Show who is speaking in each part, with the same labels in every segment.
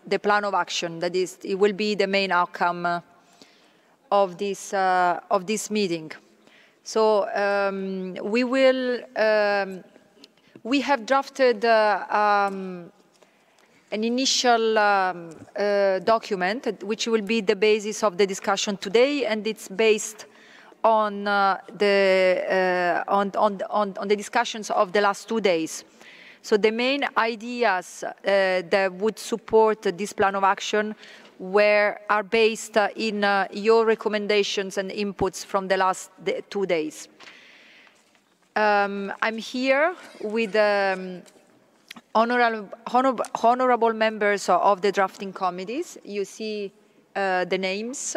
Speaker 1: the plan of action. That is, it will be the main outcome of this meeting. So we have drafted an initial document which will be the basis of the discussion today, and it's based on the discussions of the last 2 days. So the main ideas that would support this plan of action are based in your recommendations and inputs from the last 2 days. I'm here with honorable members of the drafting committees. You see the names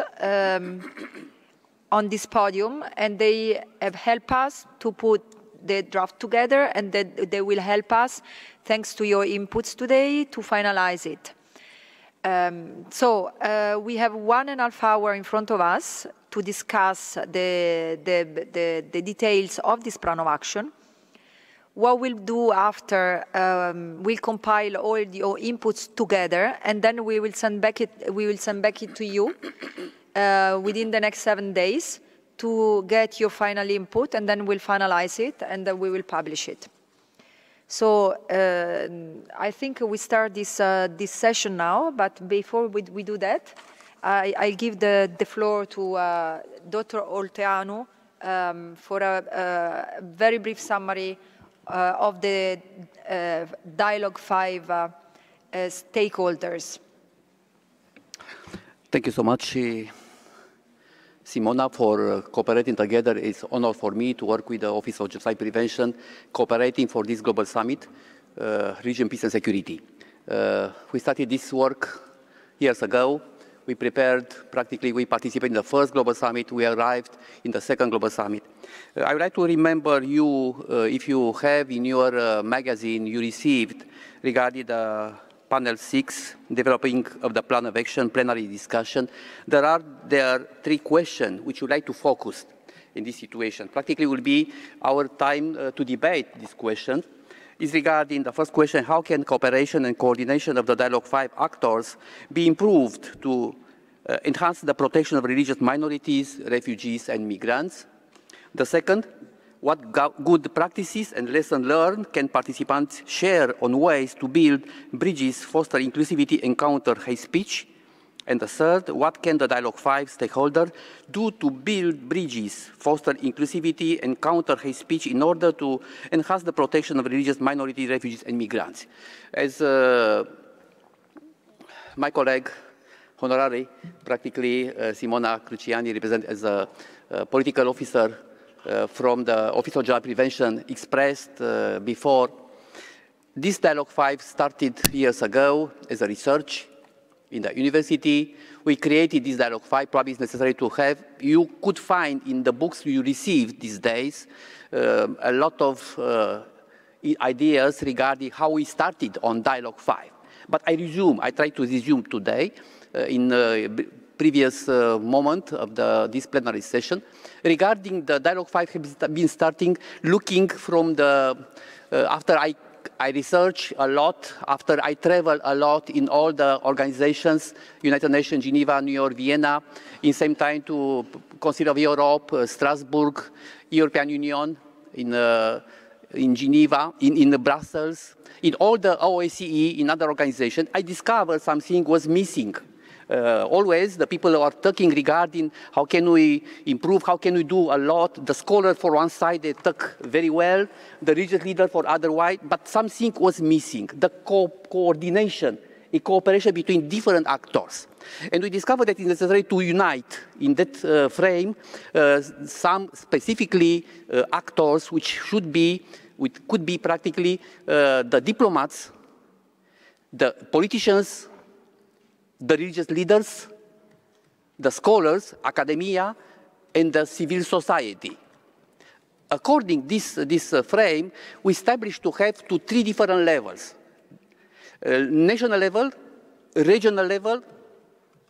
Speaker 1: on this podium, and they have helped us to put the draft together, and that they will help us, thanks to your inputs today, to finalize it. So we have 1.5 hours in front of us to discuss the details of this plan of action. What we'll do after, we'll compile all your inputs together, and then we will send back it to you within the next 7 days to get your final input, and then we'll finalize it, and then we will publish it. So I think we start this session now, but before we do that, I give the floor to Dr. OLTEANU for a very brief summary of the Dialogue 5 stakeholders.
Speaker 2: Thank you so much, Simona, for cooperating together. It's an honor for me to work with the Office of Genocide Prevention, cooperating for this global summit, Region, Peace and Security. We started this work years ago. We prepared, practically we participated in the first global summit. We arrived in the second global summit. I would like to remember you, if you have in your magazine, you received regarding the Panel 6, developing of the plan of action, plenary discussion. There are 3 questions which we'd like to focus in this situation. Practically will be our time to debate this question. Is regarding the first question, how can cooperation and coordination of the Dialogue 5 actors be improved to enhance the protection of religious minorities, refugees and migrants? The second, what good practices and lessons learned can participants share on ways to build bridges, foster inclusivity, and counter hate speech? And the third, what can the Dialogue 5 stakeholders do to build bridges, foster inclusivity, and counter hate speech in order to enhance the protection of religious minorities, refugees, and migrants? As my colleague, honorary, practically Simona Cruciani, represent as a political officer from the Office of Genocide Prevention, expressed before. This Dialogue 5 started years ago as a research in the university. We created this Dialogue 5, probably it's necessary to have. You could find in the books you received these days a lot of ideas regarding how we started on Dialogue 5. But I try to resume today in previous moment of this plenary session. Regarding the Dialogue 5 has been starting looking from after I research a lot, after I travel a lot in all the organizations, United Nations, Geneva, New York, Vienna, in same time to Council of Europe, Strasbourg, European Union, in Geneva, in Brussels, in all the OSCE, in other organizations, I discovered something was missing. Always the people are talking regarding how can we improve, how can we do a lot. The scholars for one side, they talk very well, the religious leader for otherwise, but something was missing, the coordination, a cooperation between different actors. And we discovered that it's necessary to unite in that frame some specifically actors which could be practically the diplomats, the politicians, the religious leaders, the scholars, academia, and the civil society. According to this frame, we established to have 3 different levels. National level, regional level,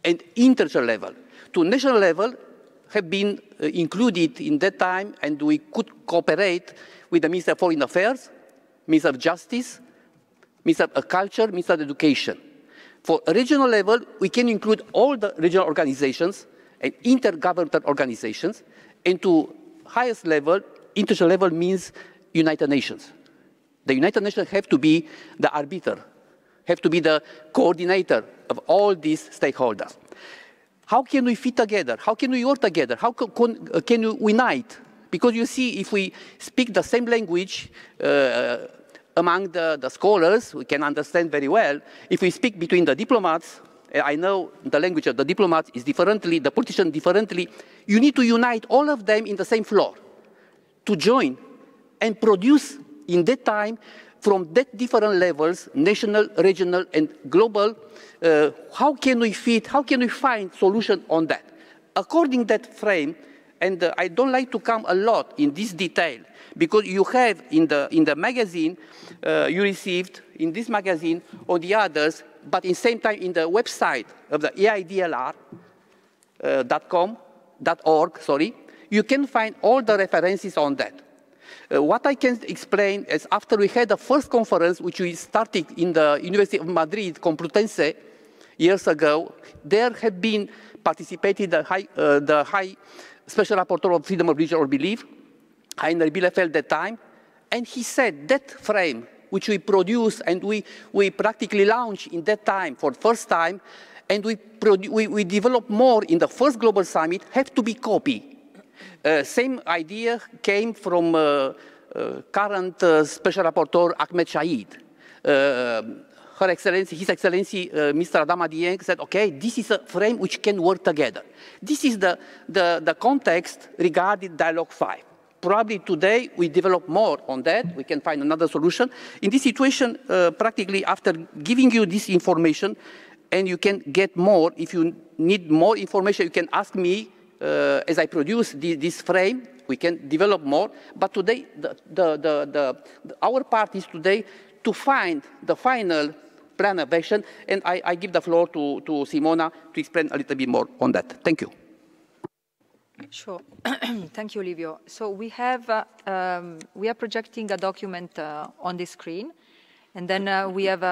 Speaker 2: and international level. To national level have been included in that time, and we could cooperate with the Minister of Foreign Affairs, Minister of Justice, Minister of Culture, Minister of Education. For a regional level, we can include all the regional organizations and intergovernmental organizations, and to highest level, international level means United Nations. The United Nations have to be the arbiter, have to be the coordinator of all these stakeholders. How can we fit together? How can we work together? How can we unite? Because you see, if we speak the same language among the scholars, we can understand very well. If we speak between the diplomats, I know the language of the diplomats is differently, the politicians differently, you need to unite all of them in the same floor to join and produce in that time from that different levels, national, regional, and global, how can we fit, how can we find solution on that? According to that frame, and I don't like to come a lot in this detail, because you have in the magazine, you received in this magazine or the others, but in the same time in the website of the AIDLR.org, you can find all the references on that. What I can explain is after we had the first conference, which we started in the University of Madrid, Complutense, years ago, there have been participated the High Special Rapporteur of Freedom of Religion or Belief, Heiner Bielefeld at that time, and he said that frame which we produced and we practically launched in that time for the first time, and we developed more in the first global summit, have to be copied. Same idea came from current Special Rapporteur Ahmed Shaheed. His Excellency, Mr. Adama Dieng said, okay, this is a frame which can work together. This is the context regarding Dialogue 5. Probably today we develop more on that, we can find another solution. In this situation, practically after giving you this information, and you can get more, if you need more information, you can ask me as I produce this frame, we can develop more. But today, our part is today to find the final plan of action, and I give the floor to Simona to explain a little bit more on that. Thank you.
Speaker 1: Sure. Thank you, Liviu. So we are projecting a document on the screen, and then we have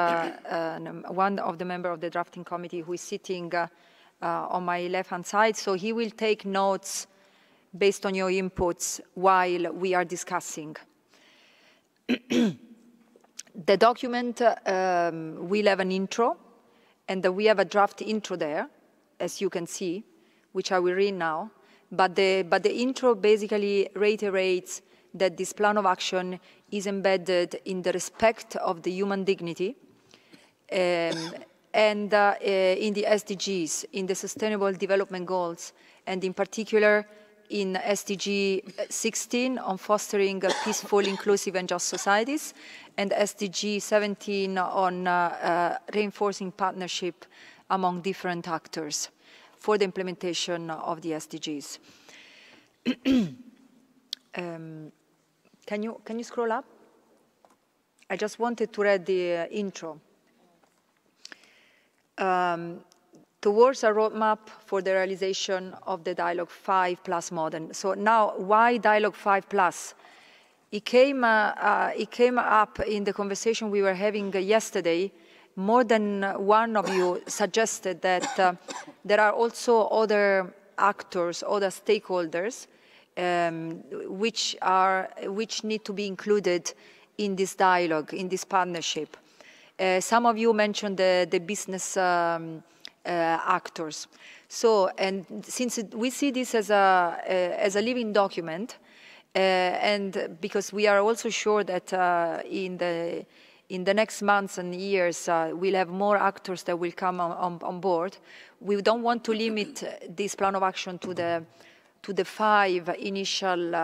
Speaker 1: one of the members of the drafting committee who is sitting on my left-hand side. So he will take notes based on your inputs while we are discussing. The document will have an intro, and we have a draft intro there, as you can see, which I will read now. But the intro basically reiterates that this plan of action is embedded in the respect of the human dignity and in the SDGs, in the Sustainable Development Goals, and in particular in SDG 16 on fostering peaceful, inclusive, and just societies, and SDG 17 on reinforcing partnership among different actors for the implementation of the SDGs. Can you scroll up? I just wanted to read the intro. Towards a roadmap for the realization of the Dialogue 5+ model. So now, why Dialogue 5+? It came up in the conversation we were having yesterday. More than one of you suggested that there are also other actors, other stakeholders, which need to be included in this dialogue, in this partnership. Some of you mentioned the business actors. So, and since we see this as a living document, and because we are also sure that in the next months and years, we'll have more actors that will come on board. We don't want to limit this plan of action to the 5 initial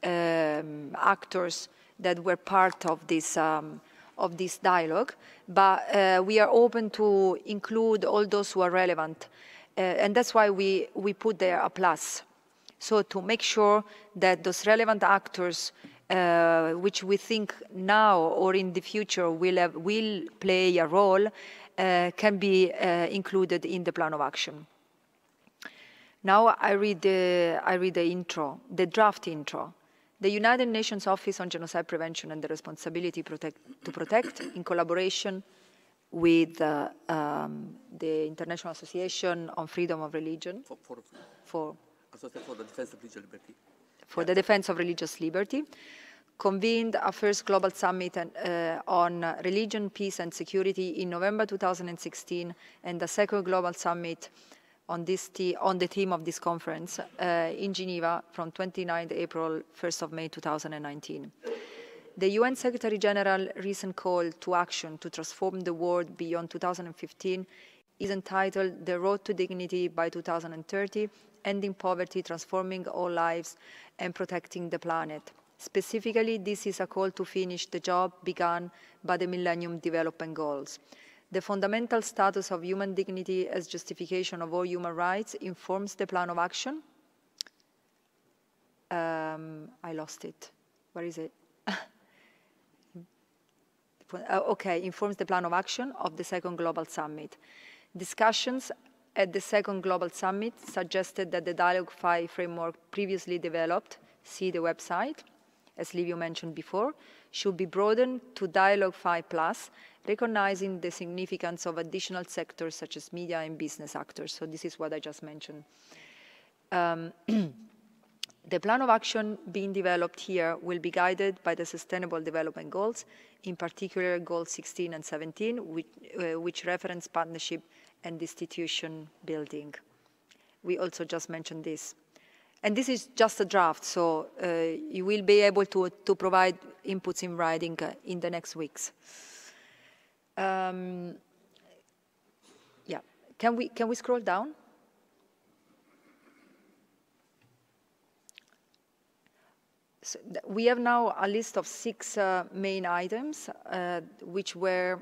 Speaker 1: actors that were part of this dialogue, but we are open to include all those who are relevant, and that's why we put there a plus. So to make sure that those relevant actors, which we think now or in the future will play a role, can be included in the plan of action. Now I read the intro, the draft intro. The United Nations Office on Genocide Prevention and the Responsibility to Protect, in collaboration with the International Association on Freedom of Religion
Speaker 2: for the defense of religious liberty.
Speaker 1: The defense of religious liberty, convened a first global summit on religion, peace and security in November 2016, and the second global summit on the theme of this conference in Geneva from 29th April, 1st of May 2019. The UN Secretary General's recent call to action to transform the world beyond 2015 is entitled The Road to Dignity by 2030, Ending Poverty, Transforming All Lives and Protecting the Planet. Specifically, this is a call to finish the job begun by the Millennium Development Goals. The fundamental status of human dignity as justification of all human rights informs the plan of action. I lost it. Where is it? Okay, informs the plan of action of the second Global Summit. Discussions at the second Global Summit suggested that the Dialogue 5 framework previously developed, see the website, as Liviu mentioned before, should be broadened to Dialogue 5+, recognizing the significance of additional sectors such as media and business actors. So this is what I just mentioned. The plan of action being developed here will be guided by the Sustainable Development Goals, in particular Goals 16 and 17, which reference partnership and institution building. We also just mentioned this. And this is just a draft, so you will be able to provide inputs in writing in the next weeks. Yeah, can we scroll down? So we have now a list of 6 main items which were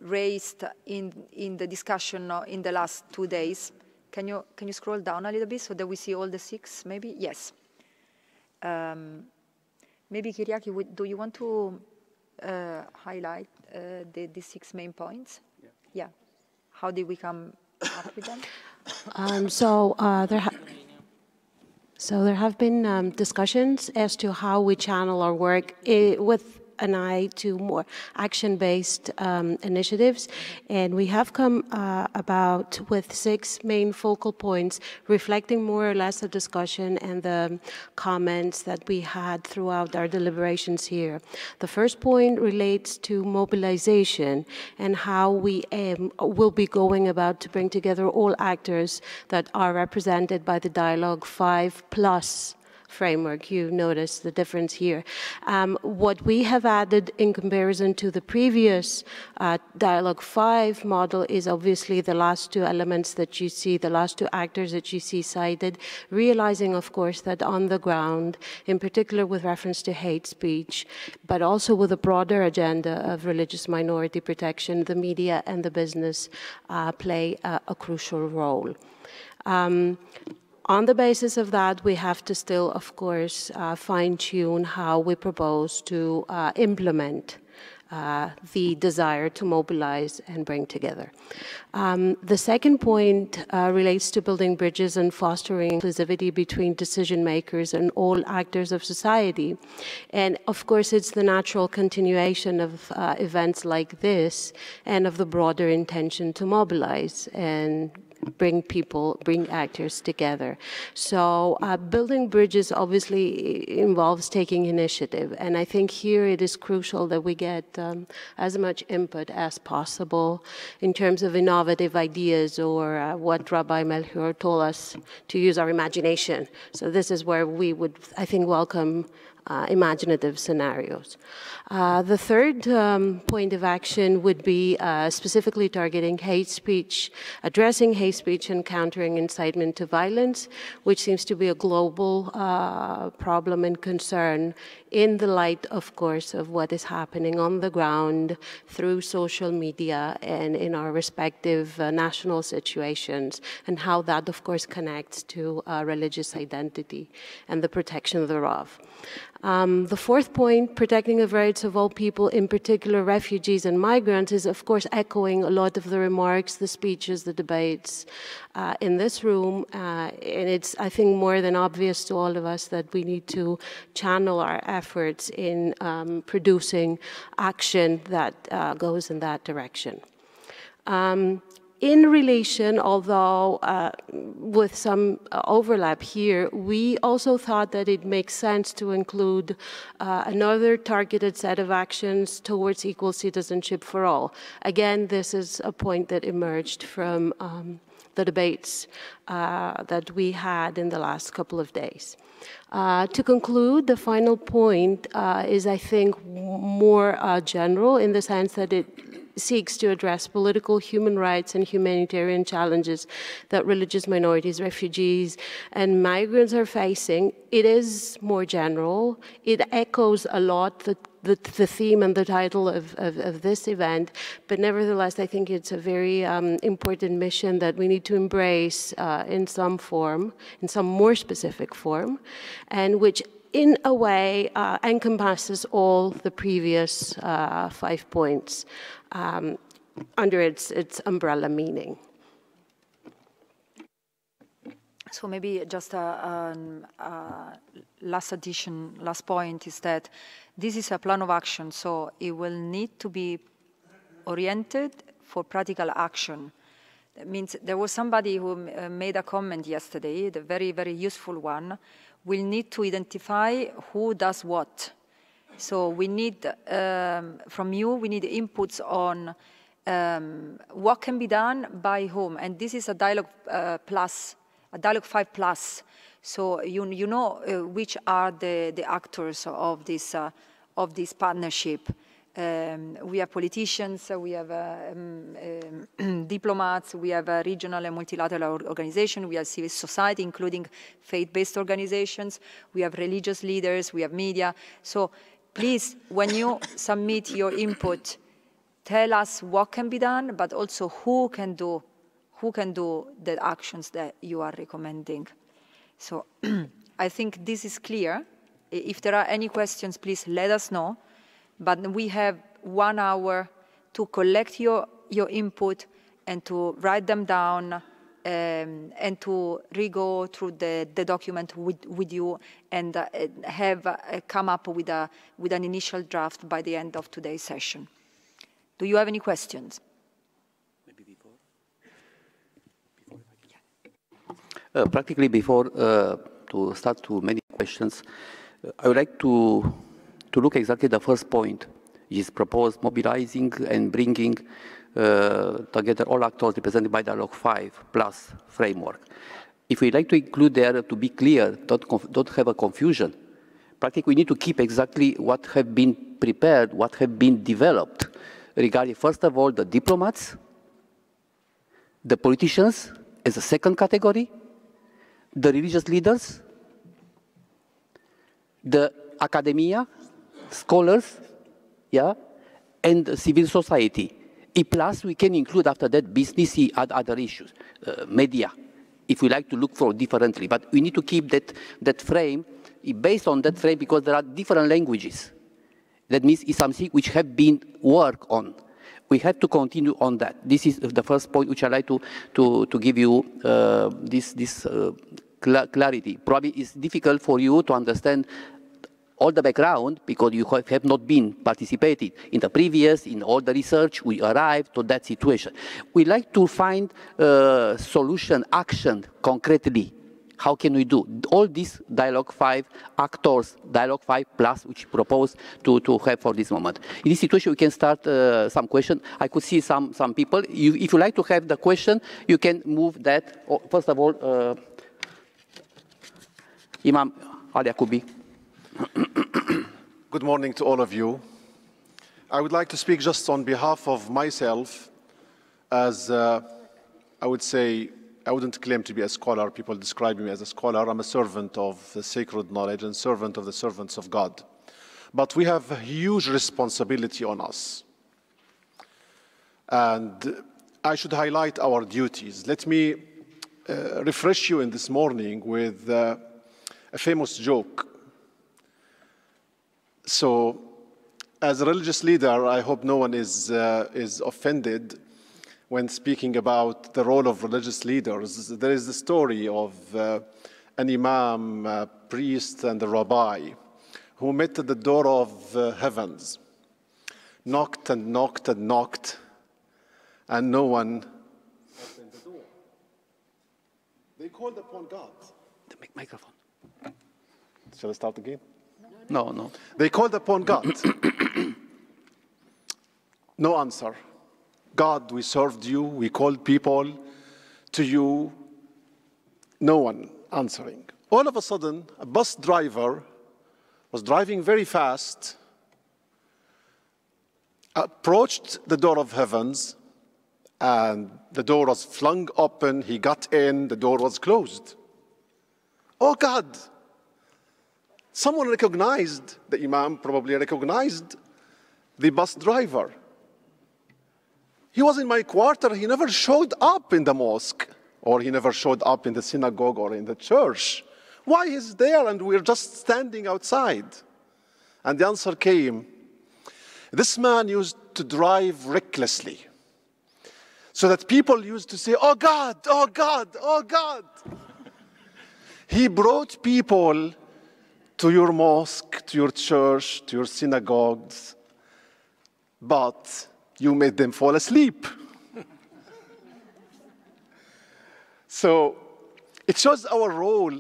Speaker 1: raised in the discussion in the last 2 days. Can you scroll down a little bit so that we see all the 6, maybe? Yes. Maybe, Kyriaki, do you want to highlight the 6 main points? Yeah. How did we come up with them?
Speaker 3: So there have been discussions as to how we channel our work with an eye to more action-based initiatives. And we have come about with 6 main focal points, reflecting more or less the discussion and the comments that we had throughout our deliberations here. The first point relates to mobilization and how we will be going about to bring together all actors that are represented by the Dialogue 5+ framework. You notice the difference here. What we have added in comparison to the previous Dialogue 5 model is obviously the last 2 elements that you see, the last 2 actors that you see cited, realizing, of course, that on the ground, in particular with reference to hate speech, but also with a broader agenda of religious minority protection, the media and the business play a crucial role. On the basis of that, we have to still, of course, fine-tune how we propose to implement the desire to mobilize and bring together. The second point relates to building bridges and fostering inclusivity between decision makers and all actors of society. And of course, it's the natural continuation of events like this and of the broader intention to mobilize and bring actors together. So building bridges obviously involves taking initiative. And I think here it is crucial that we get as much input as possible in terms of innovative ideas or what Rabbi Melchior told us to use our imagination. So this is where we would, I think, welcome imaginative scenarios. The third point of action would be specifically targeting hate speech, addressing hate speech and countering incitement to violence, which seems to be a global problem and concern in the light, of course, of what is happening on the ground through social media and in our respective national situations, and how that, of course, connects to religious identity and the protection thereof. The fourth point, protecting the rights of all people, in particular refugees and migrants, is of course echoing a lot of the remarks, the speeches, the debates in this room. And it's, I think, more than obvious to all of us that we need to channel our efforts in producing action that goes in that direction. In relation, although with some overlap here, we also thought that it makes sense to include another targeted set of actions towards equal citizenship for all. Again, this is a point that emerged from the debates that we had in the last couple of days. To conclude, the final point is, I think, more general in the sense that it seeks to address political, human rights, and humanitarian challenges that religious minorities, refugees, and migrants are facing. It is more general. It echoes a lot the theme and the title of this event, but nevertheless, I think it's a very important mission that we need to embrace in some form, in some more specific form, and which in a way encompasses all the previous 5 points under its umbrella meaning.
Speaker 1: So maybe just a last point is that this is a plan of action, so it will need to be oriented for practical action. That means there was somebody who made a comment yesterday, the very, very useful one. We'll need to identify who does what. So we need, from you, we need inputs on what can be done by whom. And this is a dialogue plus, a dialogue 5+. So you know which are the actors of this partnership. We have politicians, we have diplomats, we have a regional and multilateral organization, we have civil society, including faith-based organizations, we have religious leaders, we have media. So please, when you submit your input, tell us what can be done, but also who can do the actions that you are recommending. So I think this is clear. If there are any questions, please let us know. But we have 1 hour to collect your input and to write them down and to re-go through the document with you and come up with an initial draft by the end of today's session. Do you have any questions?
Speaker 2: Maybe practically before to start to many questions, I would like to look exactly the first point, which is proposed mobilizing and bringing together all actors represented by Dialogue 5+ framework. If we like to include there, to be clear, don't have a confusion. Practically, we need to keep exactly what have been prepared, what have been developed regarding, first of all, the diplomats, the politicians as a second category, the religious leaders, the academia, scholars, yeah, and civil society. Plus, we can include after that business and other issues, media, if we like to look for differently. But we need to keep that frame, based on that frame, because there are different languages. That means it's something which have been worked on. We have to continue on that. This is the first point which I like to give you this clarity. Probably it's difficult for you to understand all the background because you have not been participating in the previous, in all the research, we arrived to that situation. We like to find solution, action concretely. How can we do all these Dialogue 5 actors, Dialogue 5+, which propose to have for this moment? In this situation, we can start some question. I could see some people. If you like to have the question, you can move that. Oh, first of all, Imam Al-YAQOUBI.
Speaker 4: Good morning to all of you. I would like to speak just on behalf of myself as, I would say, I wouldn't claim to be a scholar. People describe me as a scholar. I'm a servant of the sacred knowledge and servant of the servants of God. But we have a huge responsibility on us. And I should highlight our duties. Let me refresh you in this morning with a famous joke. So, as a religious leader, I hope no one is offended when speaking about the role of religious leaders. There is the story of an imam, a priest, and a rabbi who met at the door of heavens, knocked and knocked and knocked, and no one opened the door. They called upon God.
Speaker 2: The microphone.
Speaker 4: Shall I start again?
Speaker 2: No, no.
Speaker 4: They called upon God. No answer. God, we served you, we called people to you, no one answering. All of a sudden, a bus driver was driving very fast, approached the door of heavens, and the door was flung open, he got in, the door was closed. Oh God! Someone recognized, the Imam probably recognized the bus driver. He was in my quarter, he never showed up in the mosque, or he never showed up in the synagogue or in the church. Why is there and we're just standing outside? And the answer came, this man used to drive recklessly, so that people used to say, oh God, oh God, oh God. He brought people to your mosque, to your church, to your synagogues, but you made them fall asleep. So it shows our role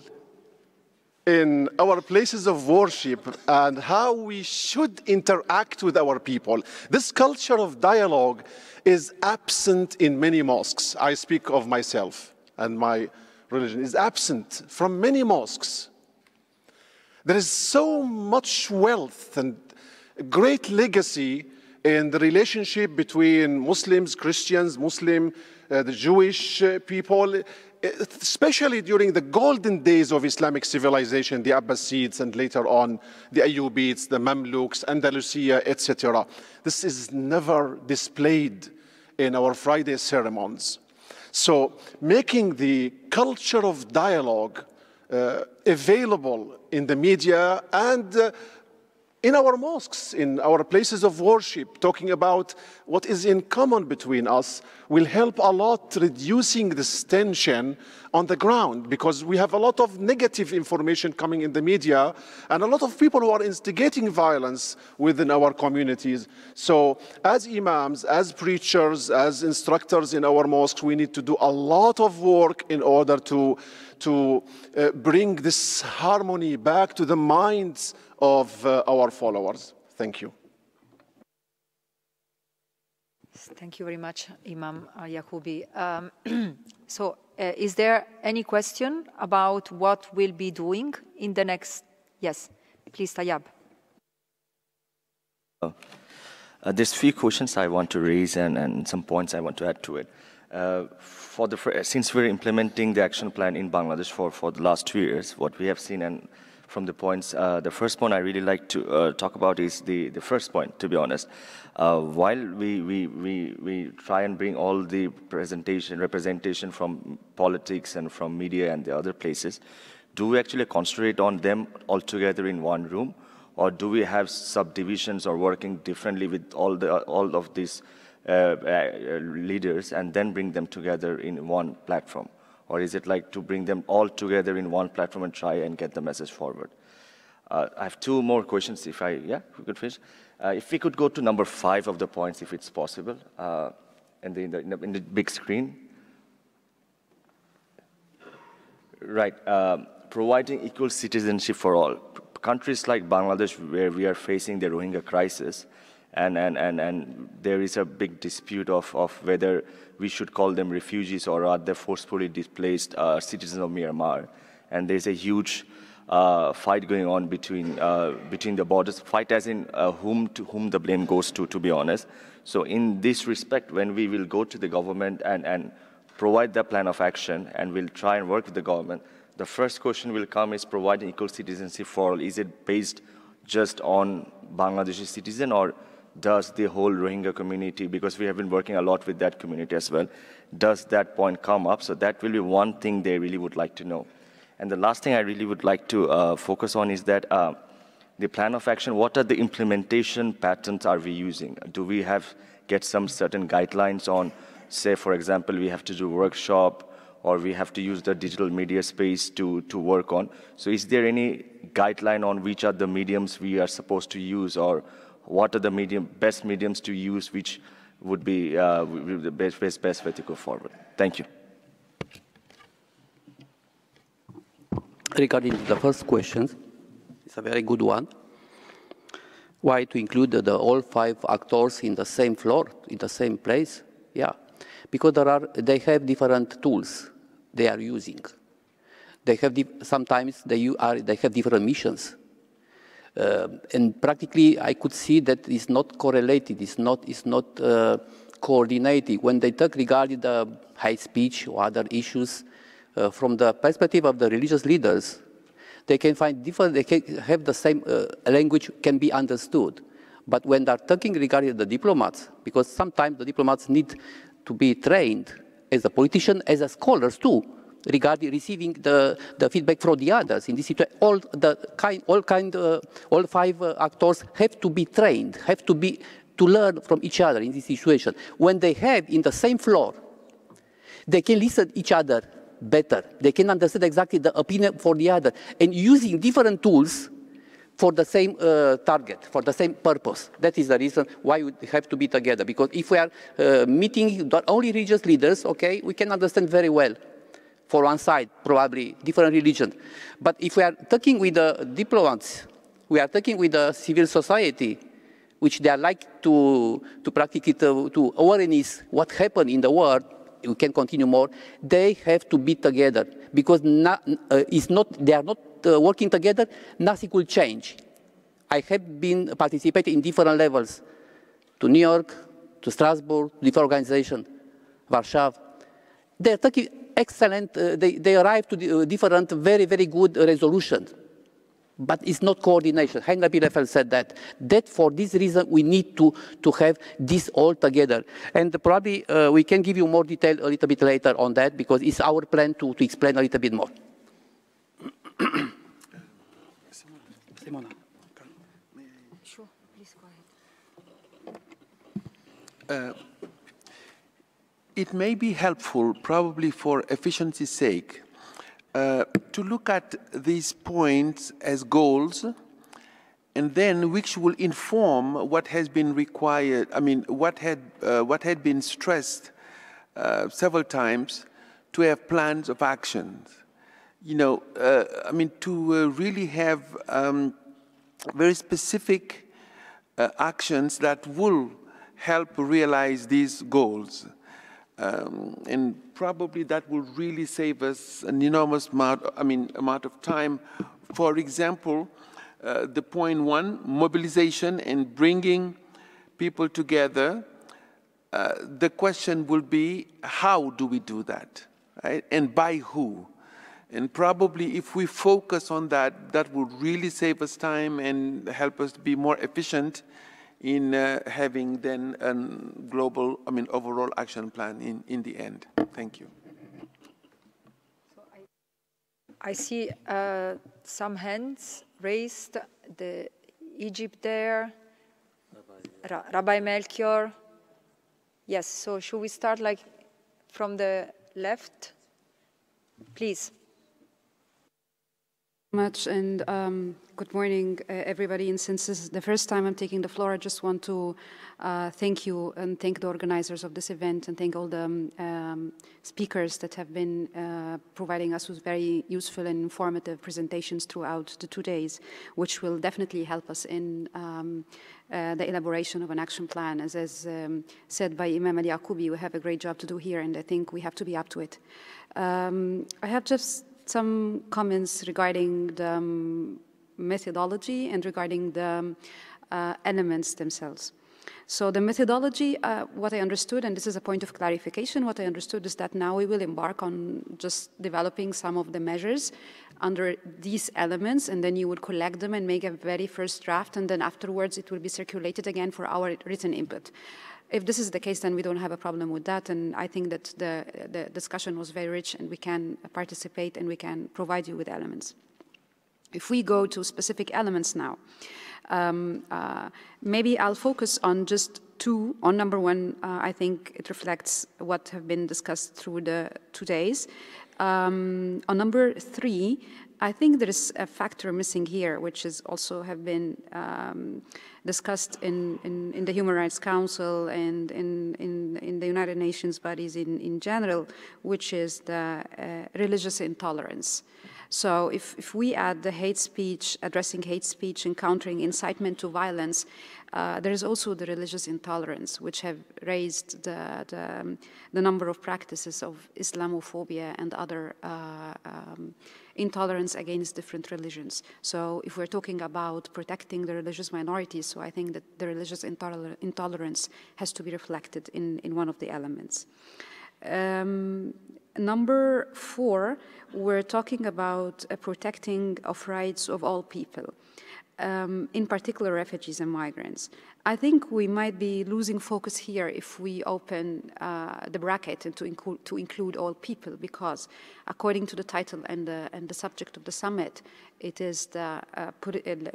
Speaker 4: in our places of worship and how we should interact with our people. This culture of dialogue is absent in many mosques. I speak of myself and my religion is absent from many mosques. There is so much wealth and great legacy in the relationship between Muslims, Christians, the Jewish people, especially during the golden days of Islamic civilization, the Abbasids and later on the Ayyubids, the Mamluks, Andalusia, etc. This is never displayed in our Friday ceremonies. So making the culture of dialogue available in the media and in our mosques, in our places of worship, talking about what is in common between us will help a lot reducing this tension on the ground, because we have a lot of negative information coming in the media and a lot of people who are instigating violence within our communities. So as imams, as preachers, as instructors in our mosques, we need to do a lot of work in order to bring this harmony back to the minds of our followers. Thank you.
Speaker 1: Thank you very much, Imam Al-YAQOUBI. So is there any question about what we'll be doing in the next? Yes, please, Tayyab.
Speaker 5: There's few questions I want to raise and some points I want to add to it. Since we're implementing the action plan in Bangladesh for the last 2 years, what we have seen and from the points, the first point I really like to talk about is the first point, to be honest. While we try and bring all the representation from politics and from media and the other places, do we actually concentrate on them all together in one room? Or do we have subdivisions or working differently with all of these leaders and then bring them together in one platform? Or is it like to bring them all together in one platform and try and get the message forward? I have two more questions if we could finish. If we could go to number 5 of the points, if it's possible, in the big screen. Right, providing equal citizenship for all. Countries like Bangladesh, where we are facing the Rohingya crisis, and there is a big dispute of whether we should call them refugees or are they forcefully displaced citizens of Myanmar. And there's a huge fight going on between the borders, fight as in to whom the blame goes to be honest. So in this respect, when we will go to the government and provide the plan of action and we'll try and work with the government, the first question will come is providing equal citizenship for all. Is it based just on Bangladeshi citizen, or does the whole Rohingya community, because we have been working a lot with that community as well, does that point come up? So that will be one thing they really would like to know. And the last thing I really would like to focus on is that the plan of action, what are the implementation patterns are we using? Do we get some certain guidelines on, say, for example, we have to do workshop, or we have to use the digital media space to work on? So is there any guideline on which are the mediums we are supposed to use, or what are the best mediums to use, which would be the best way to go forward? Thank you.
Speaker 2: Regarding the first question, it's a very good one. Why to include all 5 actors in the same floor, in the same place? Yeah, because they have different tools they are using. They have sometimes they have different missions, and practically I could see that it's not correlated. It's not coordinated when they talk regarding the hate speech or other issues. From the perspective of the religious leaders, they can find different. They can have the same language can be understood, but when they're talking regarding the diplomats, because sometimes the diplomats need to be trained as a politician, as a scholars too, regarding receiving the feedback from the others. In this situation, all 5 actors have to be trained, to learn from each other in this situation. When they have in the same floor, they can listen to each other better. They can understand exactly the opinion for the other, and using different tools for the same target, for the same purpose. That is the reason why we have to be together. Because if we are meeting not only religious leaders, okay, we can understand very well. For one side, probably different religion. But if we are talking with the diplomats, we are talking with the civil society, which they are like to practically to awareness what happened in the world, we can continue more. They have to be together because they are not working together. Nothing will change. I have been participating in different levels, to New York, to Strasbourg, different organizations, Warsaw. They are taking excellent. They arrive to different, very, very good resolutions. But it's not coordination. Heinrich Bielefeld said that for this reason we need to have this all together. And probably we can give you more detail a little bit later on that, because it's our plan to explain a little bit more. Simona.
Speaker 1: Sure, please go ahead.
Speaker 6: It may be helpful, probably for efficiency's sake, to look at these points as goals, and then which will inform what has been required. I mean, what had been stressed several times, to have plans of actions. You know, I mean, to really have very specific actions that will help realize these goals. And probably that will really save us an enormous amount of time. For example, the point 1, mobilization and bringing people together. The question will be, how do we do that, right? And by who? And probably if we focus on that, that will really save us time and help us be more efficient in having then a global, overall action plan in the end. Thank you.
Speaker 1: So I see some hands raised. The Egypt there, Rabbi Melchior. Yes, so should we start like from the left? Please.
Speaker 7: Much and good morning, everybody. And since this is the first time I'm taking the floor, I just want to thank you and thank the organizers of this event and thank all the speakers that have been providing us with very useful and informative presentations throughout the 2 days, which will definitely help us in the elaboration of an action plan. As said by Imam Al-YAQOUBI, we have a great job to do here, and I think we have to be up to it. I have just some comments regarding the methodology and regarding the elements themselves. So the methodology, what I understood, and this is a point of clarification, what I understood is that now we will embark on just developing some of the measures under these elements, and then you would collect them and make a very first draft, and then afterwards it will be circulated again for our written input. If this is the case, then we don't have a problem with that, and I think that the discussion was very rich, and we can participate and we can provide you with elements. If we go to specific elements now, maybe I'll focus on just two. On number one, I think it reflects what have been discussed through the 2 days. On number three, I think there is a factor missing here, which is also have been discussed in the Human Rights Council and in the United Nations bodies in general, which is the religious intolerance. So if we add the hate speech, addressing hate speech and countering incitement to violence, there is also the religious intolerance, which have raised the number of practices of Islamophobia and other intolerance against different religions. So if we're talking about protecting the religious minorities, so I think that the religious intolerance has to be reflected in one of the elements. Number four, we're talking about protecting of rights of all people, in particular refugees and migrants. I think we might be losing focus here if we open the bracket and to include all people, because according to the title and the subject of the summit, it is the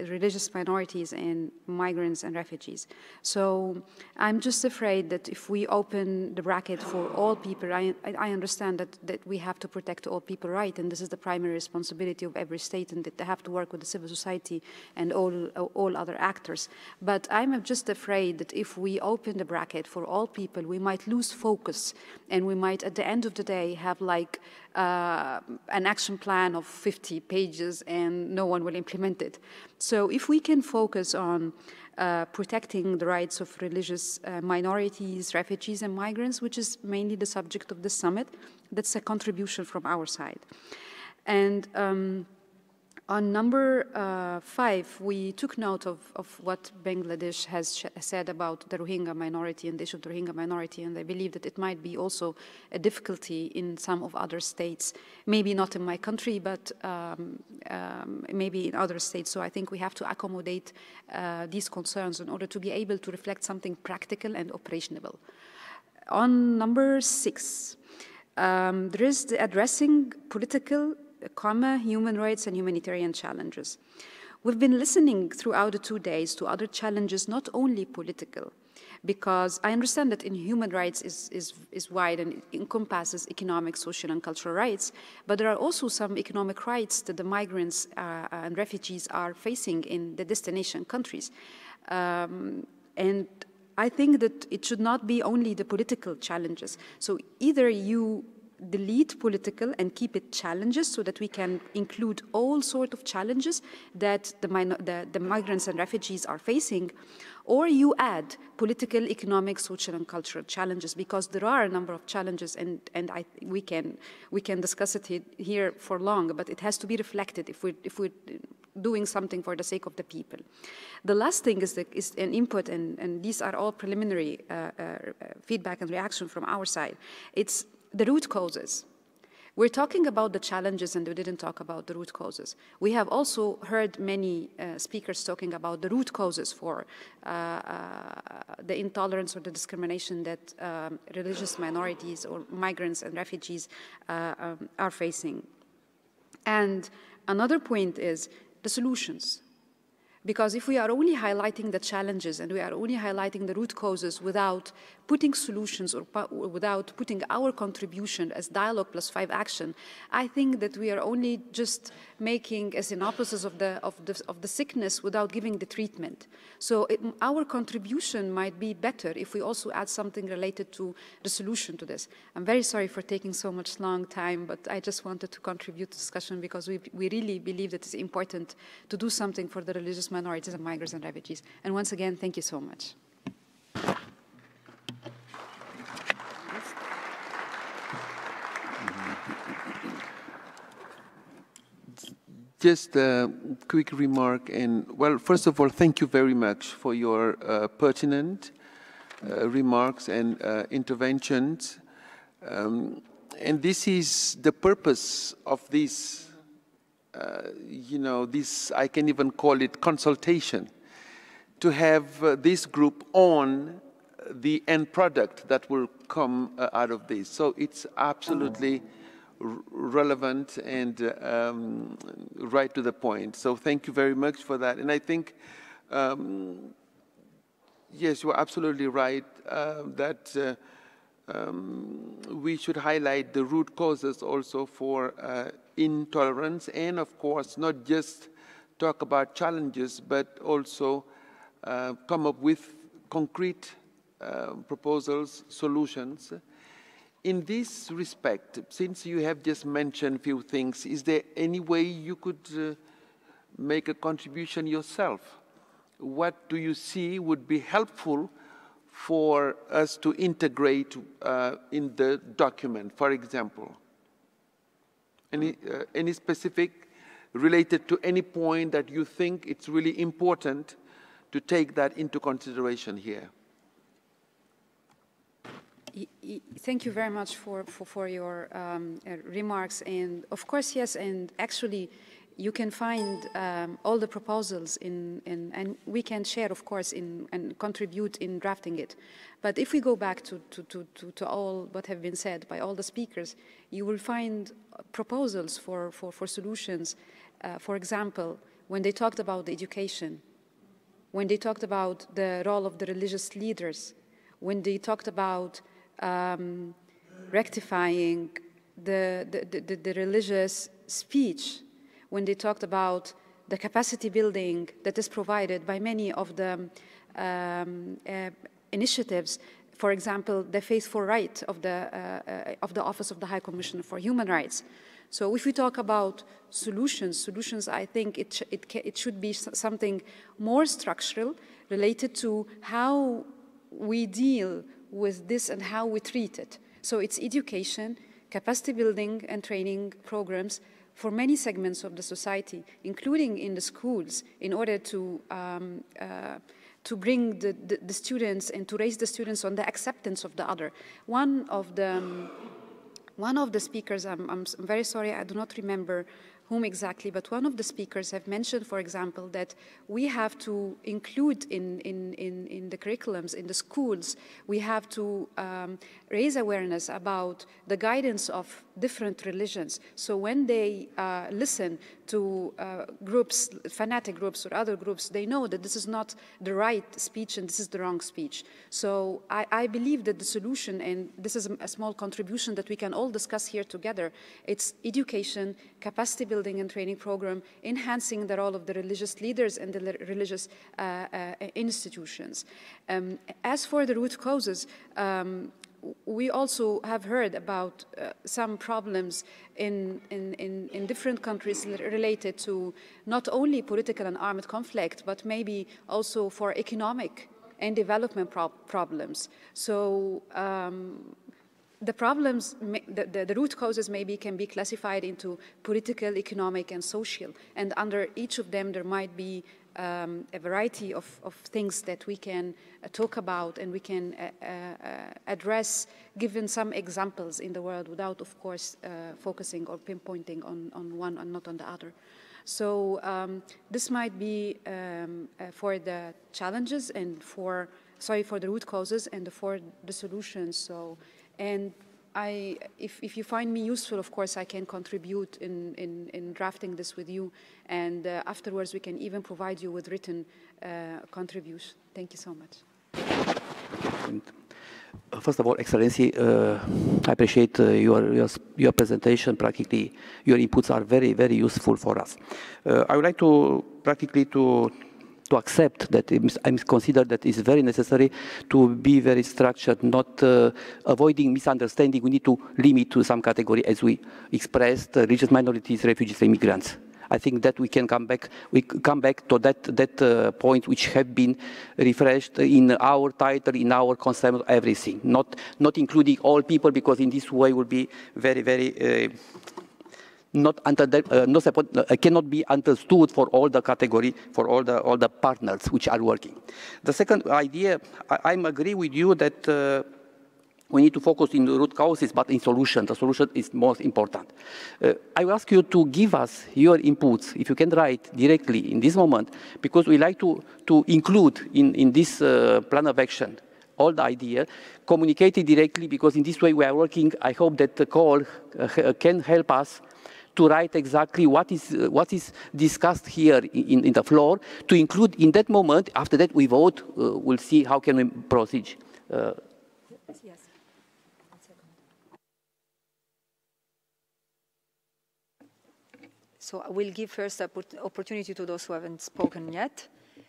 Speaker 7: religious minorities and migrants and refugees. So I'm just afraid that if we open the bracket for all people, I understand that we have to protect all people right, and this is the primary responsibility of every state, and that they have to work with the civil society and all other actors. But I'm just afraid that if we open the bracket for all people, we might lose focus, and we might, at the end of the day, have like an action plan of 50 pages and no one will implement it. So if we can focus on protecting the rights of religious minorities, refugees and migrants, which is mainly the subject of the summit, that's a contribution from our side. And on number 5, we took note of what Bangladesh has said about the Rohingya minority and the issue of the Rohingya minority, and I believe that it might be also a difficulty in some of other states, maybe not in my country, but maybe in other states. So I think we have to accommodate these concerns in order to be able to reflect something practical and operational. On number 6, there is the addressing political, human rights and humanitarian challenges. We've been listening throughout the 2 days to other challenges, not only political, because I understand that in human rights is wide and it encompasses economic, social, and cultural rights, but there are also some economic rights that the migrants and refugees are facing in the destination countries. And I think that it should not be only the political challenges. So either you delete political and keep it challenges so that we can include all sorts of challenges that the migrants and refugees are facing, or you add political, economic, social, and cultural challenges, because there are a number of challenges, and we can discuss it here for long, but it has to be reflected if we're doing something for the sake of the people. The last thing is an input, and these are all preliminary feedback and reaction from our side. It's the root causes. We're talking about the challenges and we didn't talk about the root causes. We have also heard many speakers talking about the root causes for the intolerance or the discrimination that religious minorities or migrants and refugees are facing. And another point is the solutions. Because if we are only highlighting the challenges and we are only highlighting the root causes without putting solutions or without putting our contribution as dialogue plus 5 action, I think that we are only just making a synopsis of the sickness without giving the treatment. So our contribution might be better if we also add something related to the solution to this. I'm very sorry for taking so much long time, but I just wanted to contribute to discussion because we really believe that it's important to do something for the religious minorities and migrants and refugees. And once again, thank you so much.
Speaker 6: Just a quick remark, and well, first of all, thank you very much for your pertinent remarks and interventions. And this is the purpose of this, this, I can even call it consultation, to have this group on the end product that will come out of this. So it's absolutely relevant and right to the point. So thank you very much for that. And I think, yes, you're absolutely right that we should highlight the root causes also for intolerance, and of course not just talk about challenges, but also come up with concrete proposals, solutions. In this respect, since you have just mentioned a few things, is there any way you could make a contribution yourself? What do you see would be helpful for us to integrate in the document, for example? Any specific related to any point that you think it's really important to take that into consideration here?
Speaker 7: Thank you very much for your remarks. And of course, yes, and actually, you can find all the proposals and we can share, of course, and contribute in drafting it. But if we go back to all what have been said by all the speakers, you will find proposals for solutions. For example, when they talked about the education, when they talked about the role of the religious leaders, when they talked about rectifying the religious speech, when they talked about the capacity building that is provided by many of the initiatives, for example, the faithful right of the Office of the High Commissioner for Human Rights. So if we talk about solutions, I think it should be something more structural, related to how we deal with this and how we treat it. So it's education, capacity building and training programs for many segments of the society, including in the schools, in order to bring the students and to raise the students on the acceptance of the other. One of the speakers, I'm very sorry, I do not remember whom exactly, but one of the speakers have mentioned, for example, that we have to include in the curriculums, in the schools, we have to raise awareness about the guidance of different religions. So when they listen to groups, fanatic groups or other groups, they know that this is not the right speech and this is the wrong speech. So I believe that the solution, and this is a small contribution that we can all discuss here together, it's education, capacity building and training program, enhancing the role of the religious leaders and the religious institutions. As for the root causes, we also have heard about some problems in different countries related to not only political and armed conflict, but maybe also for economic and development problems. So the problems, the root causes maybe can be classified into political, economic, and social. And under each of them, there might be a variety of things that we can talk about and we can address, given some examples in the world without, of course, focusing or pinpointing on one and not on the other. So this might be for the challenges and for the root causes and for the solutions. So, and if you find me useful, of course, I can contribute in drafting this with you, and afterwards we can even provide you with written contribution. Thank you so much.
Speaker 2: First of all, Excellency, I appreciate your presentation. Practically, your inputs are very, very useful for us. I would like to practically to accept that I consider that it's very necessary to be very structured, not avoiding misunderstanding. We need to limit to some category, as we expressed, religious minorities, refugees, and migrants. I think that we can come back. We come back to that point which have been refreshed in our title, in our concept of everything, not including all people, because in this way will be very, very cannot be understood for all the category, for all the partners which are working. The second idea, I agree with you that we need to focus in the root causes, but in solution. The solution is most important. I will ask you to give us your inputs, if you can write directly in this moment, because we like to include in this plan of action all the idea, communicate it directly, because in this way we are working. I hope that the call can help us to write exactly what is discussed here in the floor, to include in that moment. After that we vote, we'll see how can we proceed.
Speaker 1: Yes. So I will give first opportunity to those who haven't spoken yet.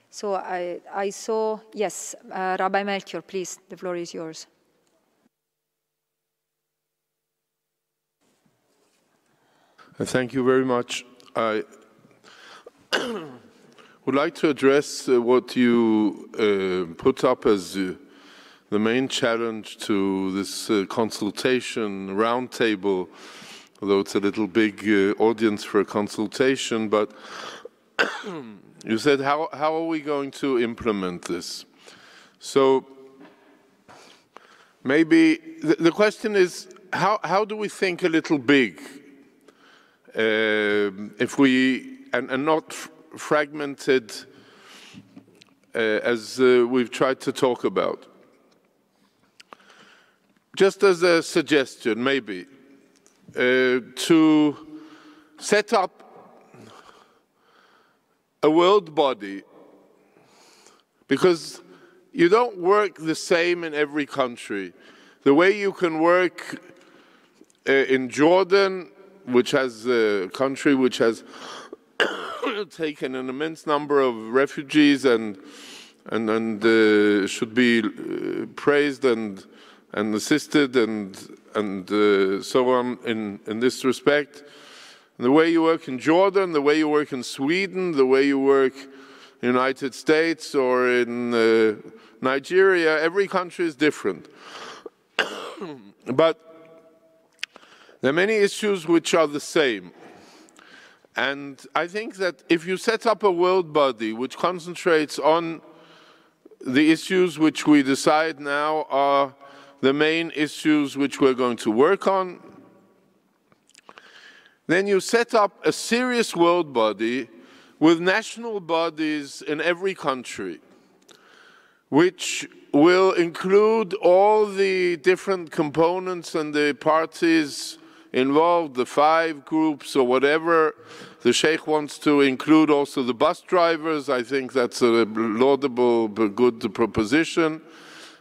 Speaker 1: So I saw, yes, Rabbi Melchior, please, the floor is yours.
Speaker 8: Thank you very much. I would like to address what you put up as the main challenge to this consultation roundtable, although it's a little big audience for a consultation, but you said, how are we going to implement this? So maybe the question is, how do we think a little big? If we, and not fragmented as we've tried to talk about. Just as a suggestion, maybe, to set up a world body, because you don't work the same in every country. The way you can work in Jordan, which has a country which has taken an immense number of refugees and should be praised and assisted and so on in this respect. The way you work in Jordan, the way you work in Sweden, the way you work in the United States or in Nigeria, every country is different. But there are many issues which are the same. And I think that if you set up a world body which concentrates on the issues which we decide now are the main issues which we're going to work on, then you set up a serious world body with national bodies in every country, which will include all the different components and the parties involved, the 5 groups or whatever. The Sheikh wants to include also the bus drivers. I think that's a laudable but good proposition.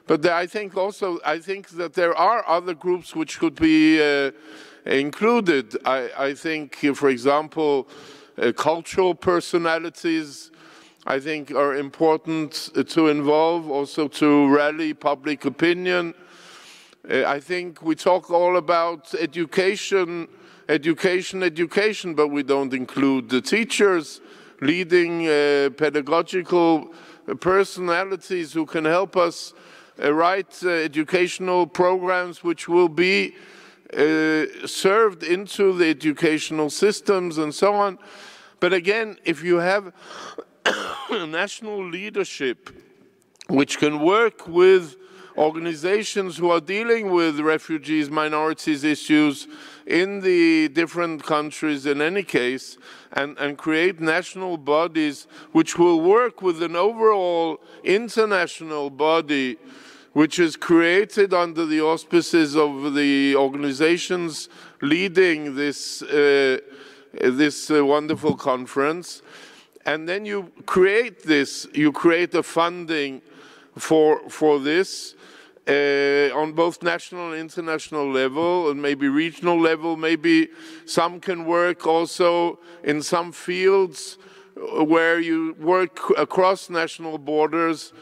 Speaker 8: But I think that there are other groups which could be included. I think, for example, cultural personalities, I think, are important to involve, also to rally public opinion. I think we talk all about education, but we don't include the teachers, leading pedagogical personalities who can help us write educational programs which will be served into the educational systems and so on. But again, if you have national leadership which can work with organizations who are dealing with refugees, minorities issues in the different countries in any case, and create national bodies which will work with an overall international body which is created under the auspices of the organizations leading this, this wonderful conference. And then you create this, you create a funding for this on both national and international level, and maybe regional level. Maybe some can work also in some fields where you work across national borders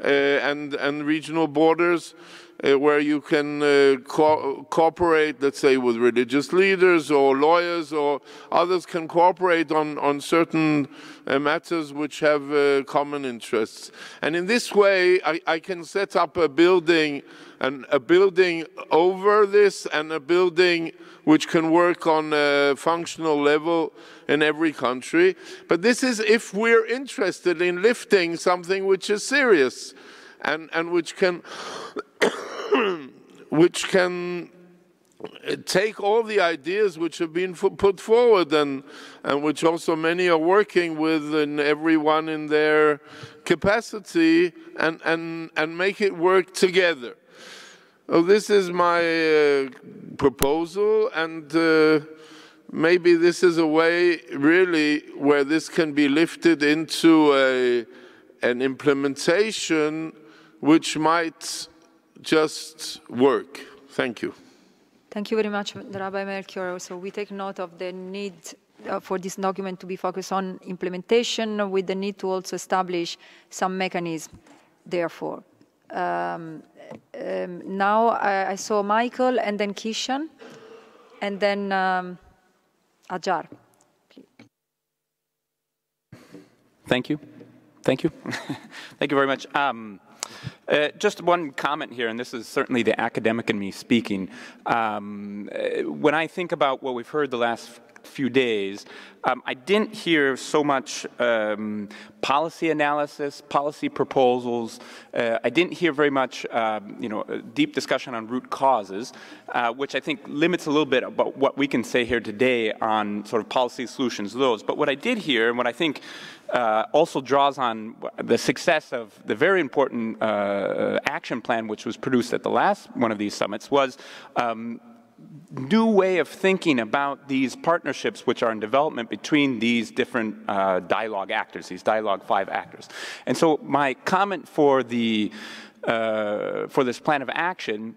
Speaker 8: and regional borders, where you can cooperate, let's say, with religious leaders or lawyers, or others can cooperate on certain matters which have common interests. And in this way, I can set up a building, and a building over this, and a building which can work on a functional level in every country. But this is if we're interested in lifting something which is serious and which can take all the ideas which have been put forward and which also many are working with, and everyone in their capacity, and make it work together. So this is my proposal, and maybe this is a way really where this can be lifted into an implementation which might just work. Thank you.
Speaker 1: Thank you very much, Rabbi Melchior. So we take note of the need for this document to be focused on implementation, with the need to also establish some mechanism, therefore. Now I saw Michael, and then Kishan, and then Ajar.
Speaker 9: Thank you. Thank you. Thank you very much. Just one comment here, and this is certainly the academic in me speaking. When I think about what we've heard the last few days, I didn't hear so much policy analysis, policy proposals. I didn't hear very much, deep discussion on root causes, which I think limits a little bit about what we can say here today on sort of policy solutions to those. But what I did hear, and what I think also draws on the success of the very important action plan which was produced at the last one of these summits, was new way of thinking about these partnerships which are in development between these different dialogue actors, these dialogue 5 actors. And so my comment for the for this plan of action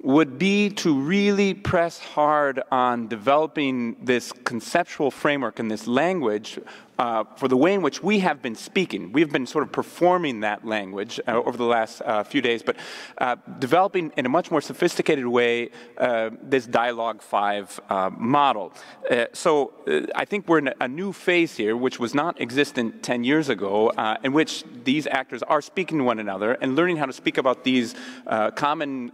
Speaker 9: would be to really press hard on developing this conceptual framework and this language for the way in which we have been speaking. We've been sort of performing that language over the last few days, but developing in a much more sophisticated way this Dialogue 5 model. So I think we're in a new phase here, which was not existent 10 years ago, in which these actors are speaking to one another and learning how to speak about these common,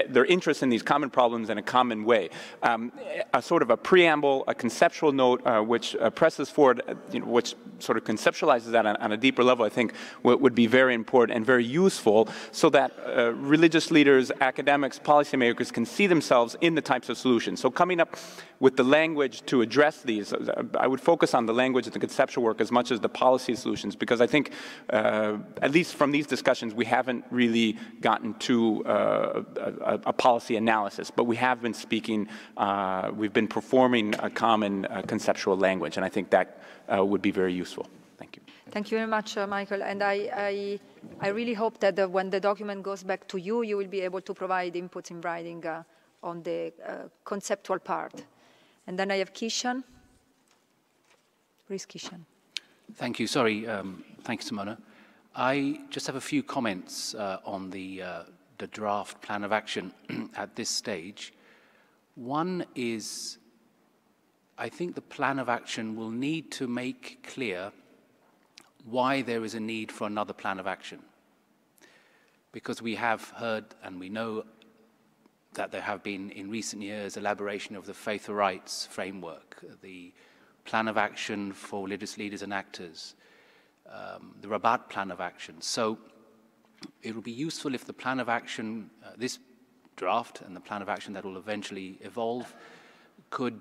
Speaker 9: their interest in these common problems in a common way. A sort of a preamble, a conceptual note, which presses forward, which sort of conceptualizes that on a deeper level, I think would be very important and very useful, so that religious leaders, academics, policymakers can see themselves in the types of solutions. So coming up with the language to address these, I would focus on the language and the conceptual work as much as the policy solutions, because I think, at least from these discussions, we haven't really gotten to a policy analysis, but we have been speaking, we've been performing a common conceptual language, and I think that would be very useful. Thank you.
Speaker 1: Thank you very much, Michael. And I really hope that when the document goes back to you, you will be able to provide inputs in writing on the conceptual part. And then I have Kishan. Where is Kishan?
Speaker 10: Thank you. Sorry. Thank you, Simona. I just have a few comments on the draft plan of action at this stage. One is, I think the plan of action will need to make clear why there is a need for another plan of action. Because we have heard and we know that there have been in recent years elaboration of the faith rights framework, the plan of action for religious leaders and actors, the Rabat plan of action. So it will be useful if the plan of action, this draft and the plan of action that will eventually evolve, could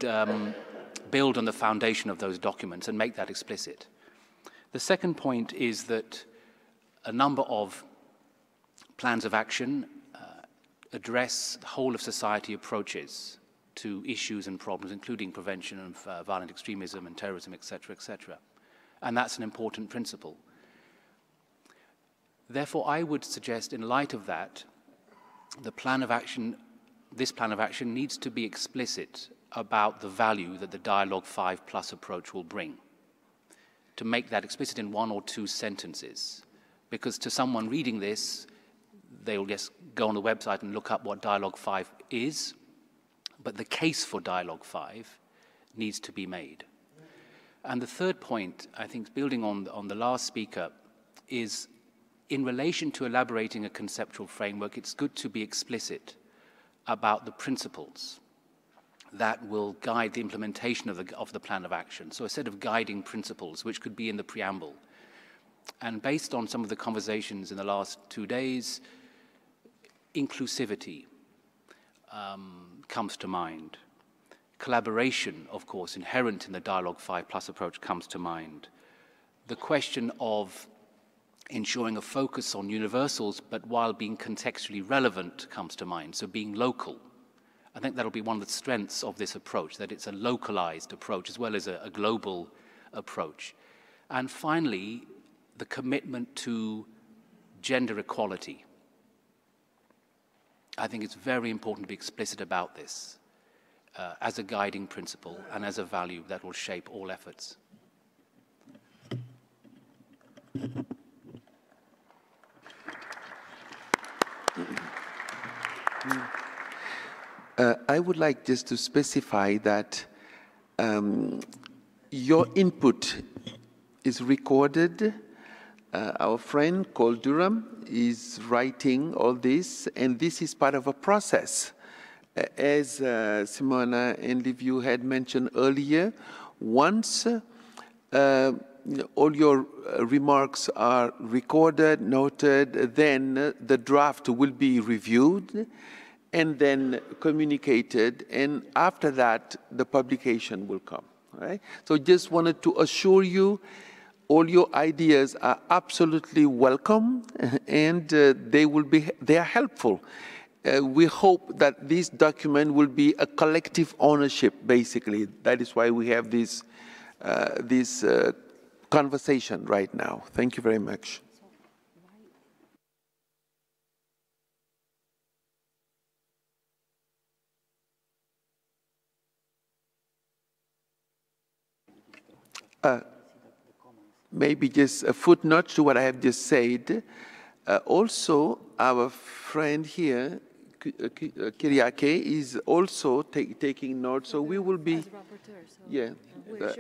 Speaker 10: build on the foundation of those documents and make that explicit. The second point is that a number of plans of action address whole of society approaches to issues and problems, including prevention of violent extremism and terrorism, etc., etc. And that's an important principle. Therefore, I would suggest, in light of that, the plan of action, this plan of action needs to be explicit about the value that the Dialogue 5+ approach will bring, to make that explicit in 1 or 2 sentences. Because to someone reading this, they will just go on the website and look up what Dialogue 5 is, but the case for Dialogue 5 needs to be made. And the third point, I think, building on the last speaker, is in relation to elaborating a conceptual framework, it's good to be explicit about the principles that will guide the implementation of the plan of action. So a set of guiding principles, which could be in the preamble. And based on some of the conversations in the last 2 days, inclusivity, comes to mind. Collaboration, of course, inherent in the Dialogue 5+ approach comes to mind. The question of ensuring a focus on universals, but while being contextually relevant, comes to mind, so being local. I think that'll be one of the strengths of this approach, that it's a localized approach as well as a global approach. And finally, the commitment to gender equality. I think it's very important to be explicit about this as a guiding principle and as a value that will shape all efforts.
Speaker 6: I would like just to specify that your input is recorded. Our friend called Durham is writing all this, and this is part of a process. As Simona and Liviu had mentioned earlier, once all your remarks are recorded, noted, then the draft will be reviewed and then communicated, and after that, the publication will come. Right? So just wanted to assure you, all your ideas are absolutely welcome, and they are helpful. We hope that this document will be a collective ownership, basically. That is why we have this conversation right now. Thank you very much. Maybe just a footnote to what I have just said. Also, our friend here, Kyriake, is also taking notes, so we will be,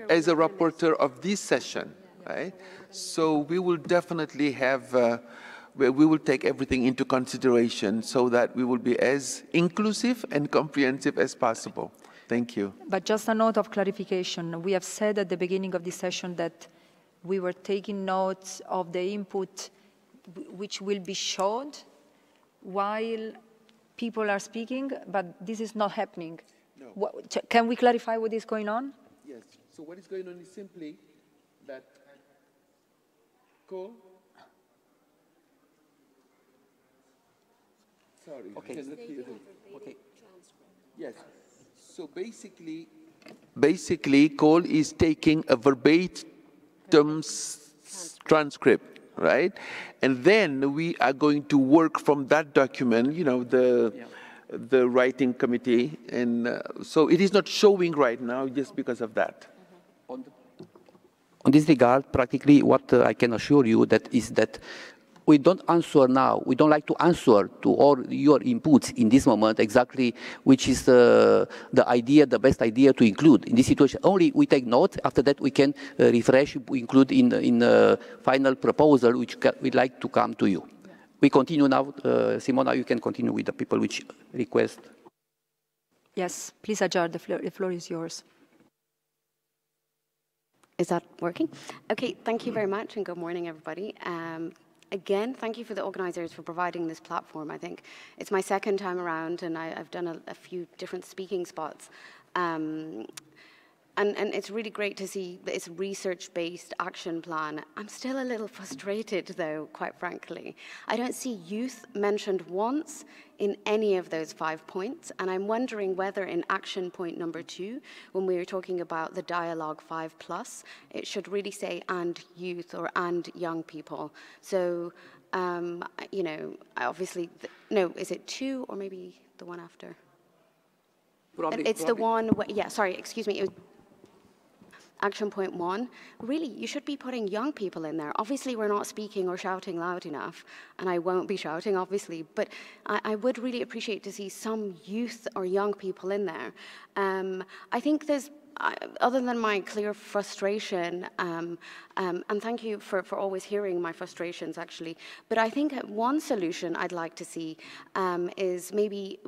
Speaker 6: as a rapporteur of this session, right? So we will definitely have, we will take everything into consideration so that we will be as inclusive and comprehensive as possible. Thank you.
Speaker 1: But just a note of clarification. We have said at the beginning of this session that we were taking notes of the input which will be showed while people are speaking, but this is not happening. No. Can we clarify what is going on?
Speaker 6: Yes. So what is going on is simply that Cole. Sorry.
Speaker 2: Okay. Okay.
Speaker 6: Yes. So basically, Cole is taking a verbatim transcript, right? And then we are going to work from that document, you know, the writing committee, and so it is not showing right now just because of that.
Speaker 2: On this regard, practically what I can assure you that is that we don't answer now. We don't like to answer to all your inputs in this moment exactly which is the idea, the best idea to include in this situation. Only we take notes. After that, we can refresh, include in the final proposal which we'd like to come to you. Yeah. We continue now. Simona, you can continue with the people which request.
Speaker 1: Yes, please, Ajar, the floor is yours.
Speaker 11: Is that working? Okay, thank you very much, and good morning, everybody. Again, thank you for the organisers for providing this platform. I think it's my second time around, and I've done a few different speaking spots. And it's really great to see that it's a research-based action plan. I'm still a little frustrated, though, quite frankly. I don't see youth mentioned once in any of those 5 points, and I'm wondering whether in action point number 2, when we were talking about the Dialogue 5+, it should really say "and youth" or "and young people." So, you know, obviously, no, is it 2 or maybe the one after? It's the one, yeah, sorry, excuse me. Action point 1, really, you should be putting young people in there. Obviously, we're not speaking or shouting loud enough, and I won't be shouting, obviously, but I would really appreciate to see some youth or young people in there. I think there's, other than my clear frustration, and thank you for always hearing my frustrations, actually, but I think one solution I'd like to see is maybe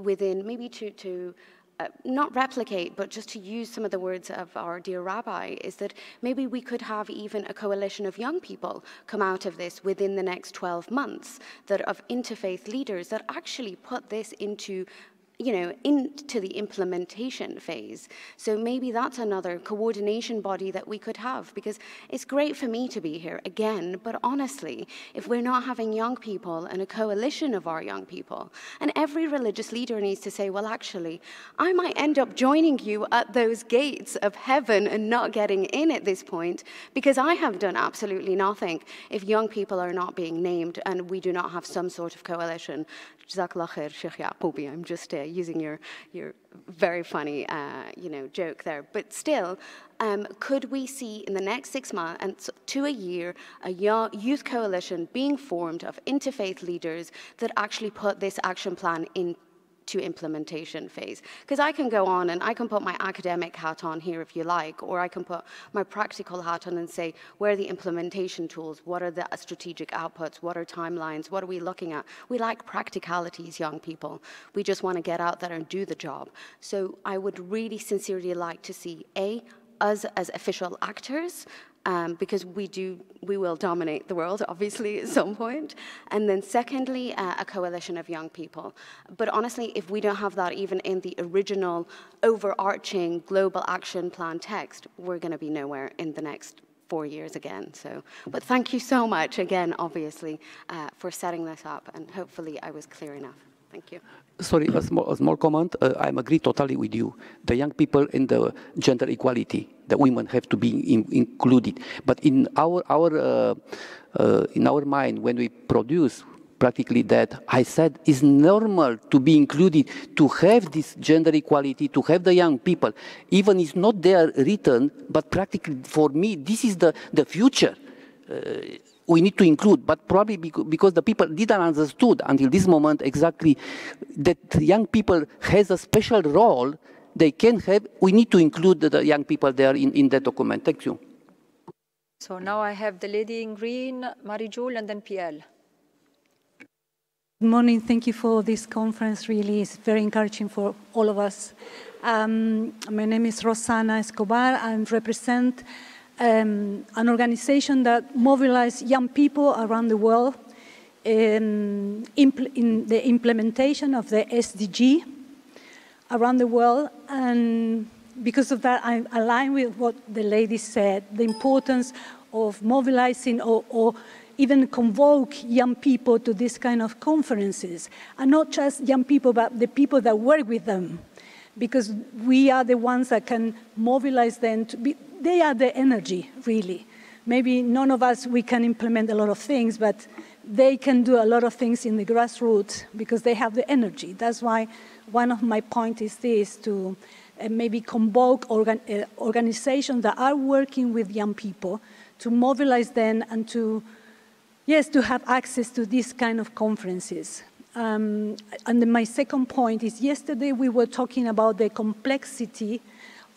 Speaker 11: to not replicate, but just to use some of the words of our dear rabbi, is that maybe we could have even a coalition of young people come out of this within the next 12 months, that of interfaith leaders that actually put this into into the implementation phase. So maybe that's another coordination body that we could have, because it's great for me to be here again, but honestly, if we're not having young people and a coalition of our young people, and every religious leader needs to say, well, actually, I might end up joining you at those gates of heaven and not getting in at this point, because I have done absolutely nothing if young people are not being named and we do not have some sort of coalition. Jazakallah khair, Sheikh Yaqoubi. I'm just using your very funny, joke there. But still, could we see in the next 6 months to a year a youth coalition being formed of interfaith leaders that actually put this action plan into implementation phase? Because I can go on and I can put my academic hat on here if you like, or I can put my practical hat on and say, where are the implementation tools? What are the strategic outputs? What are timelines? What are we looking at? We like practicalities, young people. We just want to get out there and do the job. So I would really sincerely like to see, us as official actors, because we will dominate the world, obviously, at some point. And then secondly, a coalition of young people. But honestly, if we don't have that even in the original overarching global action plan text, we're going to be nowhere in the next 4 years again. So, but thank you so much again, obviously, for setting this up. And hopefully I was clear enough. Thank you.
Speaker 2: Sorry, a small comment. I agree totally with you. The young people in the gender equality, the women have to be included. But in our mind, when we produce practically that, I said it's normal to be included, to have this gender equality, to have the young people. Even it's not there written, but practically for me, this is the future. We need to include, but probably because the people didn't understood until this moment exactly that young people has a special role they can have. We need to include the young people there in that document. Thank you.
Speaker 1: So now I have the lady in green, Marie-Jules, and then Pierre.
Speaker 12: Good morning. Thank you for this conference. Really, it's very encouraging for all of us. My name is Rosana Escobar. I represent an organization that mobilizes young people around the world in the implementation of the SDG around the world. And because of that, I align with what the lady said, the importance of mobilizing or even convoke young people to this kind of conferences. And not just young people, but the people that work with them. Because we are the ones that can mobilize them to be, they are the energy, really. Maybe none of us, we can implement a lot of things, but they can do a lot of things in the grassroots because they have the energy. That's why one of my points is this, to maybe convoke organizations that are working with young people to mobilize them and to, yes, to have access to these kind of conferences. And then my second point is, yesterday we were talking about the complexity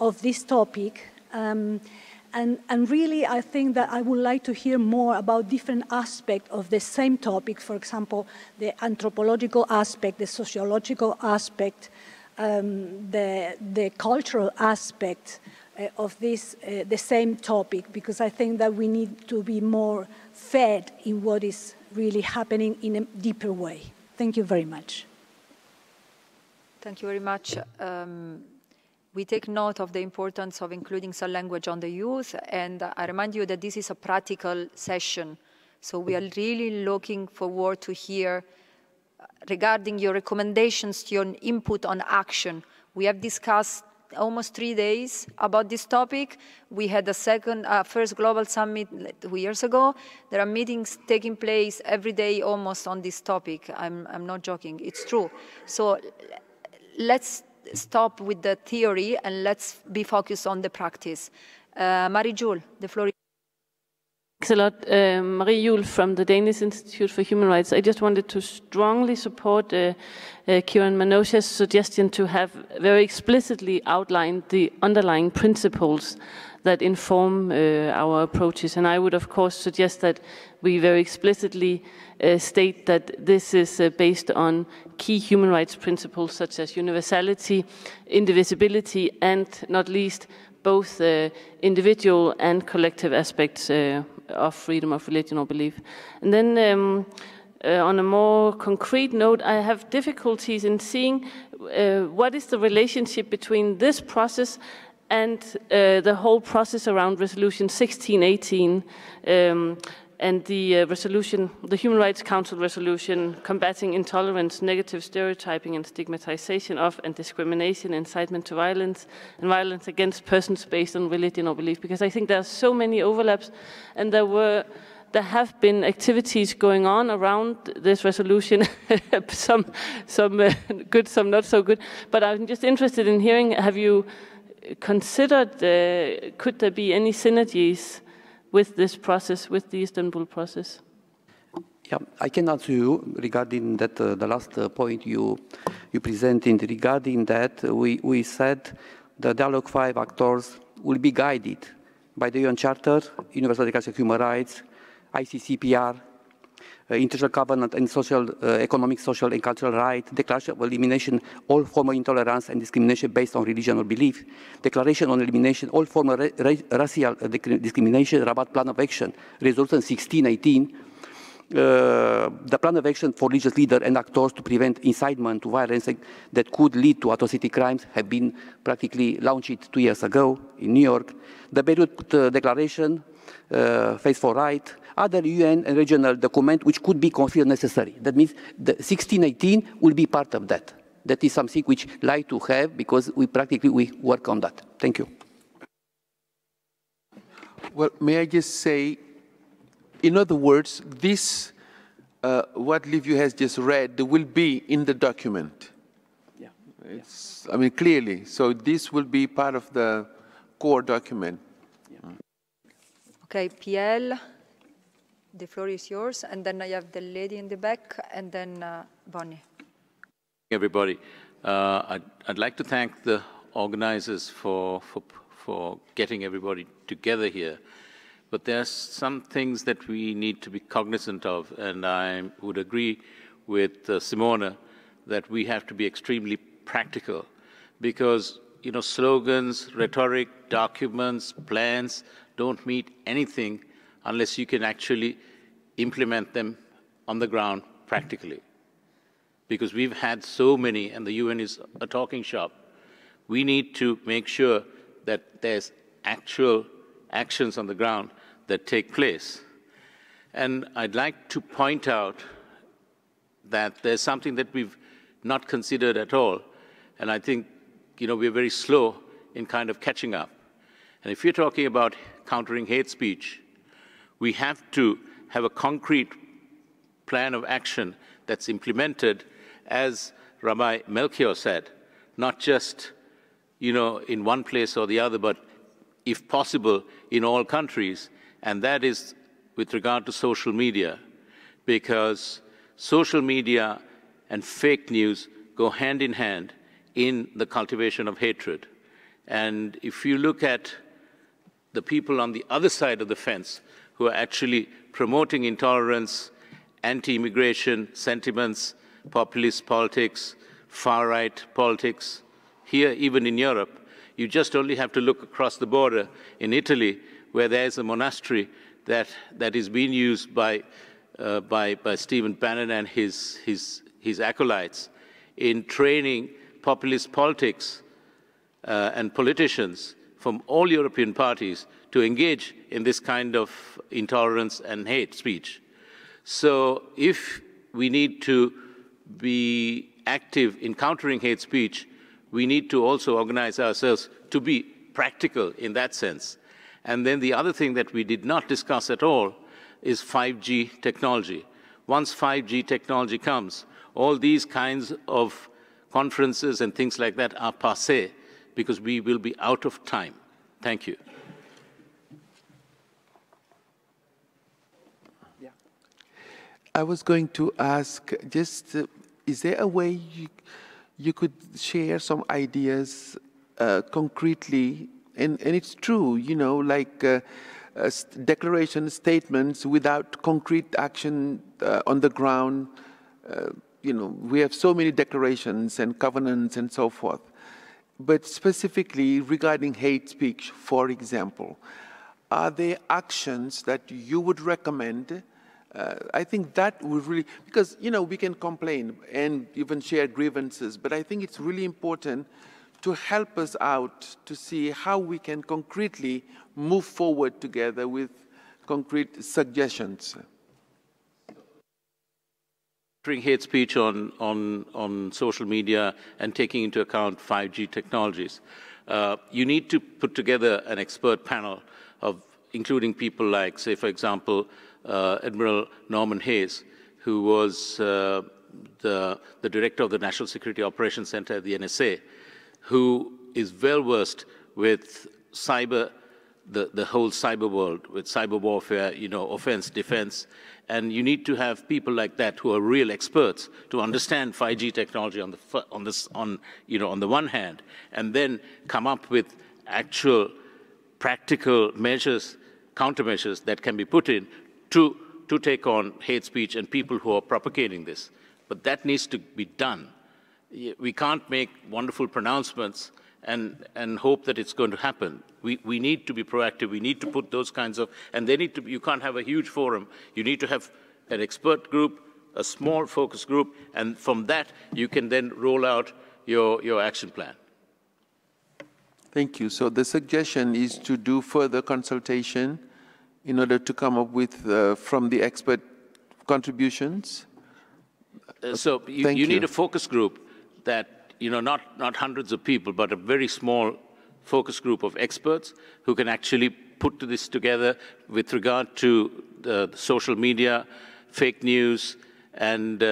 Speaker 12: of this topic. And really, I think that I would like to hear more about different aspects of the same topic. For example, the anthropological aspect, the sociological aspect, the cultural aspect of this, the same topic, because I think that we need to be more fed in what is really happening in a deeper way. Thank you very much.
Speaker 1: Thank you very much. We take note of the importance of including some language on the youth, and I remind you that this is a practical session. So we are really looking forward to hear regarding your recommendations, your input on action. We have discussed almost 3 days about this topic. We had a first global summit 2 years ago. There are meetings taking place every day almost on this topic. I'm not joking, it's true. So let's stop with the theory and let's be focused on the practice. Marie-Jules, the floor is
Speaker 13: Thanks a lot. Marie-Jules from the Danish Institute for Human Rights. I just wanted to strongly support Kieran Manoj's suggestion to have very explicitly outlined the underlying principles that inform our approaches. And I would, of course, suggest that we very explicitly state that this is based on key human rights principles such as universality, indivisibility, and not least both individual and collective aspects of freedom of religion or belief. And then on a more concrete note, I have difficulties in seeing what is the relationship between this process and the whole process around Resolution 1618 and the resolution, the Human Rights Council resolution, combating intolerance, negative stereotyping and stigmatization of and discrimination, incitement to violence, and violence against persons based on religion or belief. Because I think there are so many overlaps, and there have been activities going on around this resolution, some good, some not so good. But I'm just interested in hearing, have you considered, could there be any synergies with this process, with the Istanbul process?
Speaker 2: Yeah, I can answer you regarding that, the last point you presented. Regarding that, we said the Dialogue 5 actors will be guided by the UN Charter, Universal Declaration of Human Rights, ICCPR, International Covenant and Economic, Social and Cultural Rights, Declaration of Elimination all form of intolerance and discrimination based on religion or belief, Declaration on Elimination all form of racial discrimination, Rabat Plan of Action, Resolution 1618, the Plan of Action for religious leaders and actors to prevent incitement to violence that could lead to atrocity crimes have been practically launched 2 years ago in New York, the Beirut Declaration, Face for Right, other UN and regional documents which could be considered necessary. That means the 1618 will be part of that. That is something which I like to have because we work on that. Thank you.
Speaker 6: Well, may I just say, in other words, this, what Liviu has just read, will be in the document.
Speaker 2: Yeah.
Speaker 6: It's, I mean, clearly. So this will be part of the core document.
Speaker 2: Yeah.
Speaker 1: Okay, PL. The floor is yours, and then I have the lady in the back, and then Bonnie.
Speaker 10: Everybody, I'd like to thank the organizers for getting everybody together here. But there are some things that we need to be cognizant of, and I would agree with Simona that we have to be extremely practical, because slogans, rhetoric, documents, plans don't mean anything unless you can actually implement them on the ground practically. Because we've had so many, and the UN is a talking shop, we need to make sure that there's actual actions on the ground that take place. And I'd like to point out that there's something that we've not considered at all, and I think we're very slow in kind of catching up. And if you're talking about countering hate speech, we have to have a concrete plan of action that's implemented, as Rabbi Melchior said, not just in one place or the other, but if possible in all countries, and that is with regard to social media, because social media and fake news go hand in hand in the cultivation of hatred. And if you look at the people on the other side of the fence who are actually promoting intolerance, anti-immigration sentiments, populist politics, far-right politics, here even in Europe, you just only have to look across the border in Italy, where there's a monastery that is being used by Stephen Bannon and his acolytes in training populist politics and politicians from all European parties to engage in this kind of intolerance and hate speech. So if we need to be active in countering hate speech, we need to also organize ourselves to be practical in that sense. And then the other thing that we did not discuss at all is 5G technology. Once 5G technology comes, all these kinds of conferences and things like that are passé, because we will be out of time. Thank you.
Speaker 6: Yeah. I was going to ask, just is there a way you could share some ideas concretely? And it's true, like declaration statements without concrete action on the ground. We have so many declarations and covenants and so forth. But specifically regarding hate speech, for example, are there actions that you would recommend I think that would really, because, you know, we can complain and even share grievances, but I think it's really important to help us out to see how we can concretely move forward together with concrete suggestions.
Speaker 14: Hate speech on social media and taking into account 5G technologies. You need to put together an expert panel of including people like, say, for example, Admiral Norman Hayes, who was the director of the National Security Operations Center at the NSA, who is well versed with cyber, the whole cyber world, with cyber warfare, you know, offense, defense. And you need to have people like that who are real experts to understand 5G technology on the one hand, and then come up with actual practical measures, countermeasures that can be put in to take on hate speech and people who are propagating this. But that needs to be done. We can't make wonderful pronouncements and hope that it's going to happen. We need to be proactive. We need to put those kinds of, and they need to, you can't have a huge forum. You need to have an expert group, a small focus group, and from that you can then roll out your action plan.
Speaker 6: Thank you. So the suggestion is to do further consultation in order to come up with, from the expert contributions?
Speaker 14: So you need a focus group that, you know, not hundreds of people, but a very small focus group of experts who can actually put this together with regard to social media, fake news, and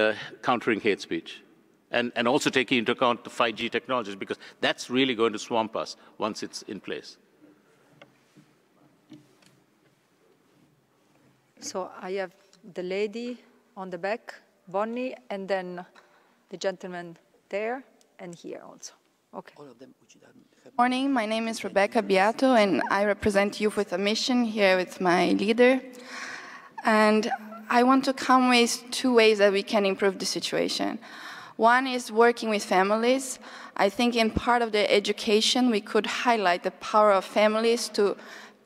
Speaker 14: countering hate speech. And also taking into account the 5G technologies, because that's really going to swamp us once it's in place.
Speaker 1: So I have the lady on the back, Bonnie, and then the gentleman there and here also. Okay.
Speaker 15: Good morning, my name is Rebecca Beato, and I represent Youth with a Mission here with my leader. And I want to come with 2 ways that we can improve the situation. One is working with families. I think in part of the education, we could highlight the power of families to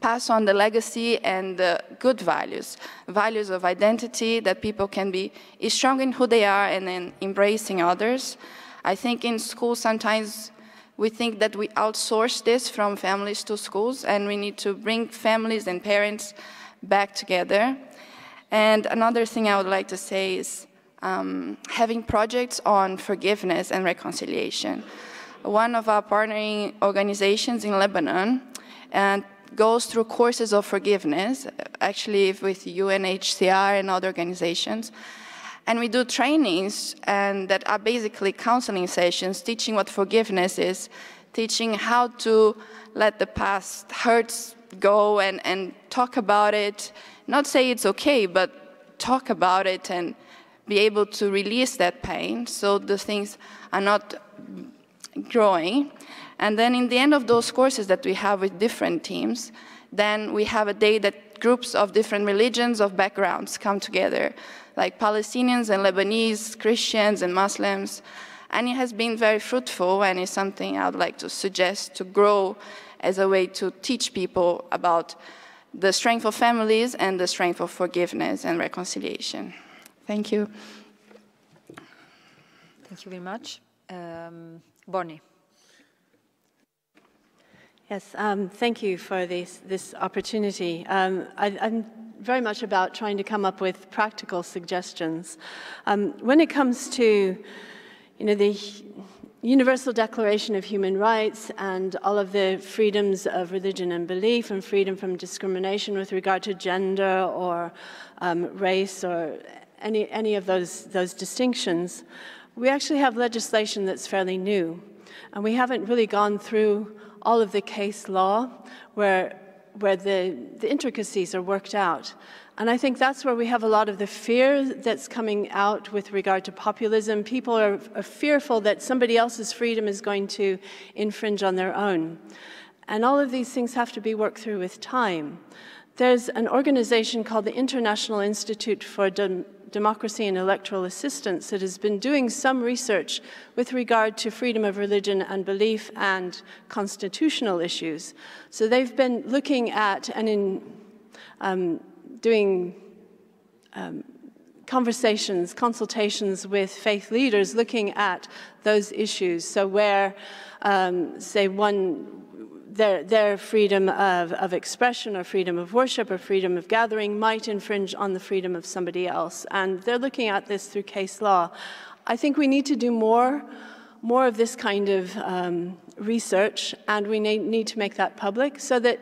Speaker 15: pass on the legacy and the good values, values of identity, that people can be strong in who they are and then embracing others. I think in schools sometimes we think that we outsource this from families to schools, and we need to bring families and parents back together. And another thing I would like to say is having projects on forgiveness and reconciliation. One of our partnering organizations in Lebanon goes through courses of forgiveness, actually with UNHCR and other organizations. And we do trainings that are basically counseling sessions, teaching what forgiveness is, teaching how to let the past hurts go and talk about it. Not say it's okay, but talk about it and be able to release that pain so the things are not growing. And then in the end of those courses that we have with different teams, then we have a day that groups of different religions, of backgrounds come together, like Palestinians and Lebanese, Christians and Muslims. And it has been very fruitful, and it's something I would like to suggest to grow as a way to teach people about the strength of families and the strength of forgiveness and reconciliation. Thank you.
Speaker 1: Thank you very much. Bonnie.
Speaker 13: Yes, thank you for this opportunity. I'm very much about trying to come up with practical suggestions. When it comes to, the Universal Declaration of Human Rights and all of the freedoms of religion and belief and freedom from discrimination with regard to gender or race or any of those distinctions, we actually have legislation that's fairly new, and we haven't really gone through all of the case law where the intricacies are worked out. And I think that's where we have a lot of the fear that's coming out with regard to populism. People are fearful that somebody else's freedom is going to infringe on their own. And all of these things have to be worked through with time. There's an organization called the International Institute for Democracy and Electoral Assistance that has been doing some research with regard to freedom of religion and belief and constitutional issues. So they've been looking at and doing
Speaker 3: consultations with faith leaders looking at those issues. So where, say, their freedom of expression or freedom of worship or freedom of gathering might infringe on the freedom of somebody else. And they're looking at this through case law. I think we need to do more of this kind of research, and we need to make that public so that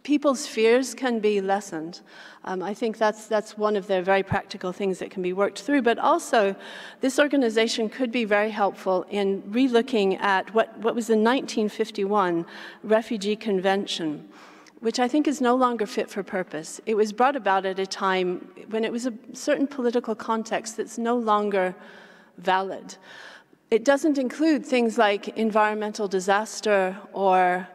Speaker 3: people's fears can be lessened. I think that's one of the very practical things that can be worked through, but also this organization could be very helpful in relooking at what was the 1951 Refugee Convention, which I think is no longer fit for purpose. It was brought about at a time when it was a certain political context that's no longer valid. It doesn't include things like environmental disaster or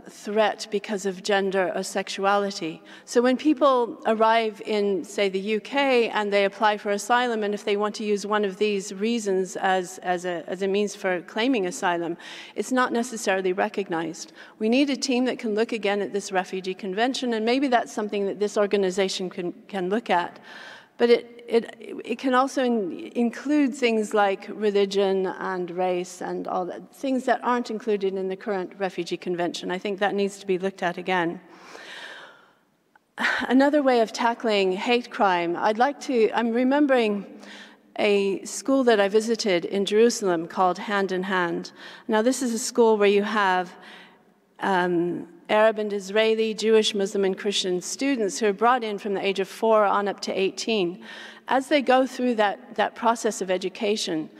Speaker 3: threat because of gender or sexuality. So when people arrive in, say, the UK and they apply for asylum, and if they want to use one of these reasons as a means for claiming asylum, it's not necessarily recognized. We need a team that can look again at this refugee convention, and maybe that's something that this organization can look at. But it can also include things like religion and race and all that, things that aren't included in the current Refugee Convention. I think that needs to be looked at again. Another way of tackling hate crime, I'm remembering a school that I visited in Jerusalem called Hand in Hand. Now, this is a school where you have Arab and Israeli, Jewish, Muslim, and Christian students who are brought in from the age of 4 on up to 18. As they go through that process of education,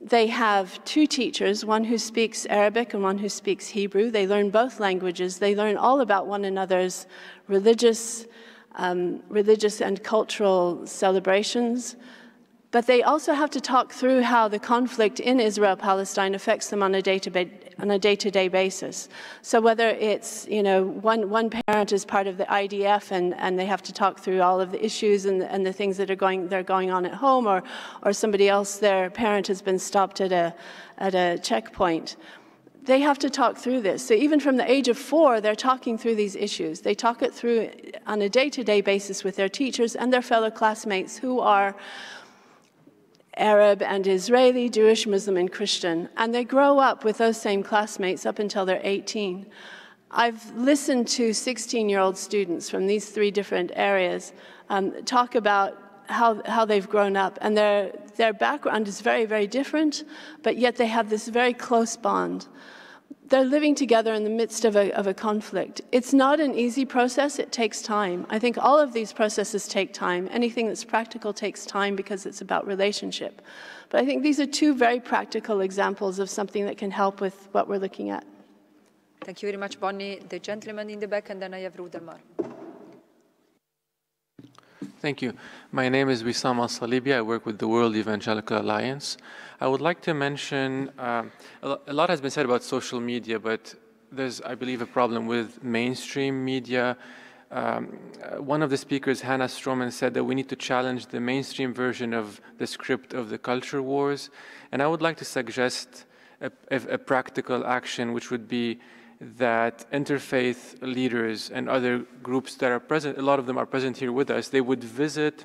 Speaker 3: they have 2 teachers, one who speaks Arabic and one who speaks Hebrew. They learn both languages. They learn all about one another's religious and cultural celebrations. But they also have to talk through how the conflict in Israel-Palestine affects them on a day-to-day basis. So whether it's, one parent is part of the IDF and they have to talk through all of the issues and the things that are going on at home, or somebody else, their parent has been stopped at a checkpoint. They have to talk through this. So even from the age of 4, they're talking through these issues. They talk it through on a day-to-day basis with their teachers and their fellow classmates who are Arab and Israeli, Jewish, Muslim, and Christian. And they grow up with those same classmates up until they're 18. I've listened to 16-year-old students from these 3 different areas talk about how they've grown up. And their background is very, very different, but yet they have this very close bond. They're living together in the midst of a conflict. It's not an easy process. It takes time. I think all of these processes take time. Anything that's practical takes time because it's about relationship. But I think these are 2 very practical examples of something that can help with what we're looking at.
Speaker 1: Thank you very much, Bonnie. The gentleman in the back, and then I have Rudelmar.
Speaker 16: Thank you. My name is Wissam Al-Salibi. I work with the World Evangelical Alliance. I would like to mention, a lot has been said about social media, but there's, I believe, a problem with mainstream media. One of the speakers, Hannah Stroman, said that we need to challenge the mainstream version of the script of the culture wars. And I would like to suggest a practical action, which would be that interfaith leaders and other groups that are present, a lot of them are present here with us, they would visit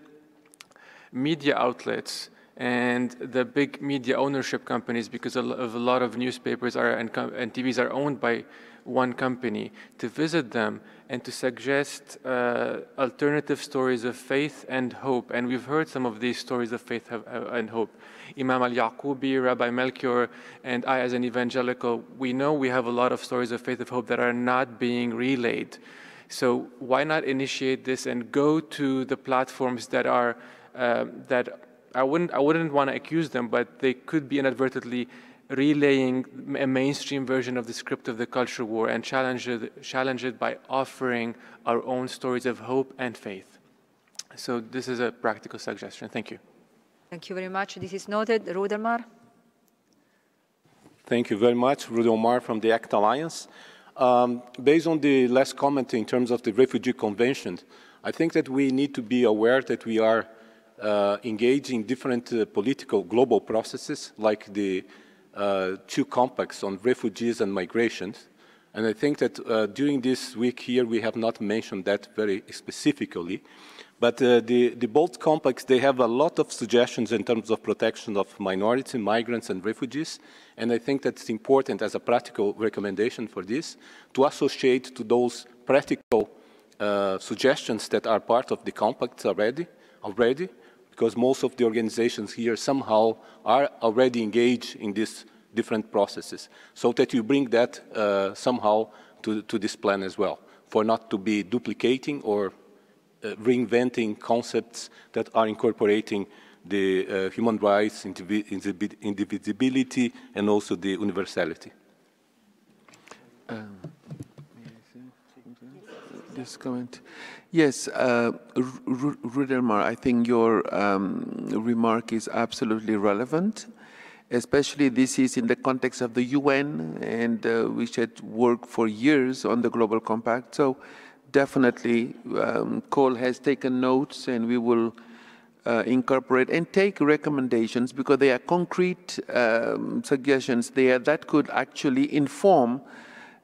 Speaker 16: media outlets and the big media ownership companies, because a lot of newspapers and TVs are owned by one company, to visit them and to suggest alternative stories of faith and hope. And we've heard some of these stories of faith and hope. Imam Al-YAQOUBI, Rabbi Melchior, and I as an evangelical, we know we have a lot of stories of faith and hope that are not being relayed. So why not initiate this and go to the platforms that are, that I wouldn't want to accuse them, but they could be inadvertently relaying a mainstream version of the script of the culture war, and challenge it by offering our own stories of hope and faith. So this is a practical suggestion. Thank you.
Speaker 1: Thank you very much. This is noted. Rudelmar.
Speaker 17: Thank you very much. Rudelmar from the ACT Alliance. Based on the last comment in terms of the Refugee Convention, I think that we need to be aware that we are engaging different political global processes, like the 2 compacts on refugees and migrations. And I think that during this week here, we have not mentioned that very specifically. But the both compacts, they have a lot of suggestions in terms of protection of minorities, migrants, and refugees. And I think that's important as a practical recommendation for this, to associate to those practical suggestions that are part of the compacts already, because most of the organizations here somehow are already engaged in these different processes, so that you bring that somehow to this plan as well, for not to be duplicating or reinventing concepts that are incorporating the human rights, indivisibility, and also the universality.
Speaker 6: This comment. Yes, Rudelmar, I think your remark is absolutely relevant, especially this is in the context of the UN, and we should work for years on the Global Compact. So definitely, Cole has taken notes, and we will incorporate and take recommendations, because they are concrete suggestions there that could actually inform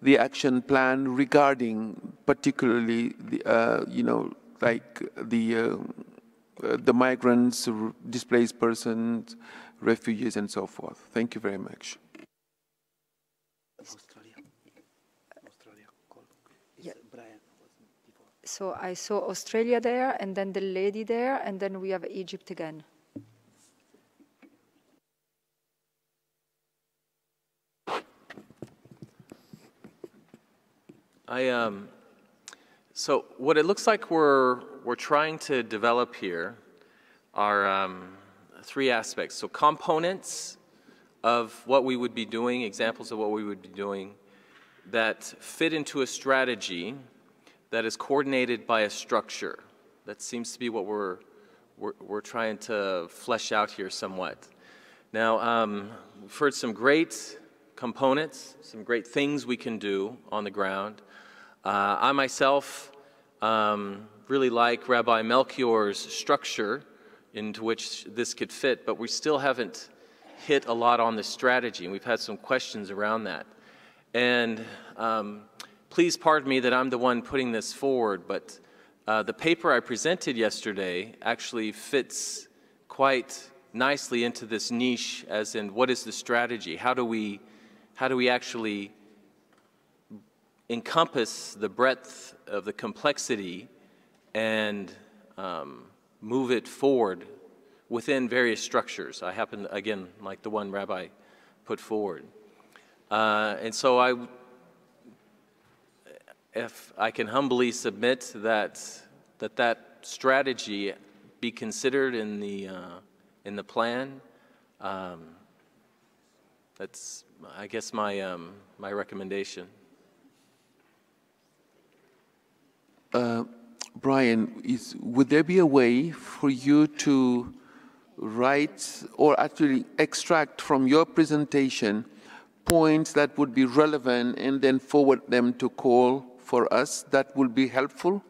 Speaker 6: the action plan regarding particularly the, you know, like the migrants, displaced persons, refugees, and so forth. Thank you very much.
Speaker 1: Yeah. So I saw Australia there, and then the lady there, and then we have Egypt again.
Speaker 18: So what it looks like we're trying to develop here are three aspects. So components of what we would be doing, examples of what we would be doing that fit into a strategy that is coordinated by a structure. That seems to be what we're trying to flesh out here somewhat. Now, we've heard some great components, some great things we can do on the ground. I myself really like Rabbi Melchior's structure into which this could fit, but we still haven't hit a lot on the strategy, and we've had some questions around that. And please pardon me that I'm the one putting this forward, but the paper I presented yesterday actually fits quite nicely into this niche, as in what is the strategy? How do we actually encompass the breadth of the complexity and move it forward within various structures? I happen, again, like the one Rabbi put forward. And so if I can humbly submit that strategy be considered in the plan, that's, I guess, my recommendation.
Speaker 6: Brian, would there be a way for you to write or actually extract from your presentation points that would be relevant and then forward them to Cole for us? That would be helpful.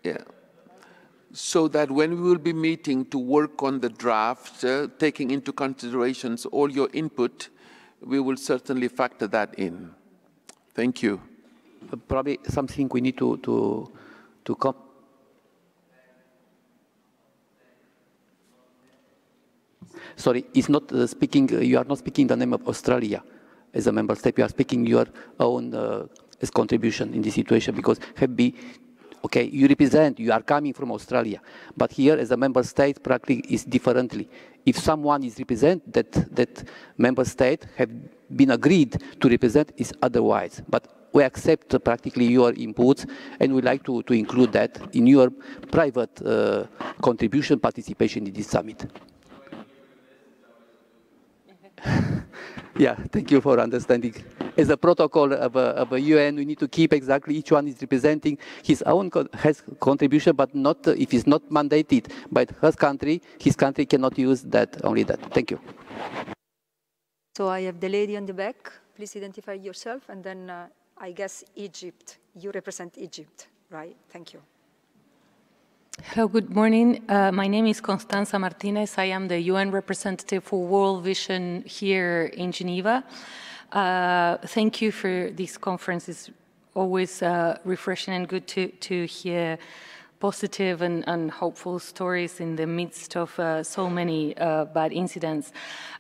Speaker 6: Yeah. So that when we will be meeting to work on the draft, taking into considerations all your input, we will certainly factor that in. Thank you.
Speaker 2: Probably something we need to come. Sorry, it's not speaking. You are not speaking the name of Australia as a member state. You are speaking your own as contribution in this situation, because okay, you represent. You are coming from Australia, but here as a member state, practically is differently. If someone is represent, that member state have been agreed to represent is otherwise. But we accept practically your inputs, and we like to include that in your private contribution participation in this summit. Yeah, thank you for understanding. As a protocol of a UN, we need to keep exactly each one is representing his own contribution, but not if it's not mandated by his country cannot use that, only that. Thank you.
Speaker 1: So I have the lady on the back. Please identify yourself, and then I guess Egypt. You represent Egypt, right? Thank you.
Speaker 19: Hello, good morning. My name is Constanza Martinez. I am the UN representative for World Vision here in Geneva. Thank you for this conference. It's always refreshing and good to hear positive and hopeful stories in the midst of so many bad incidents.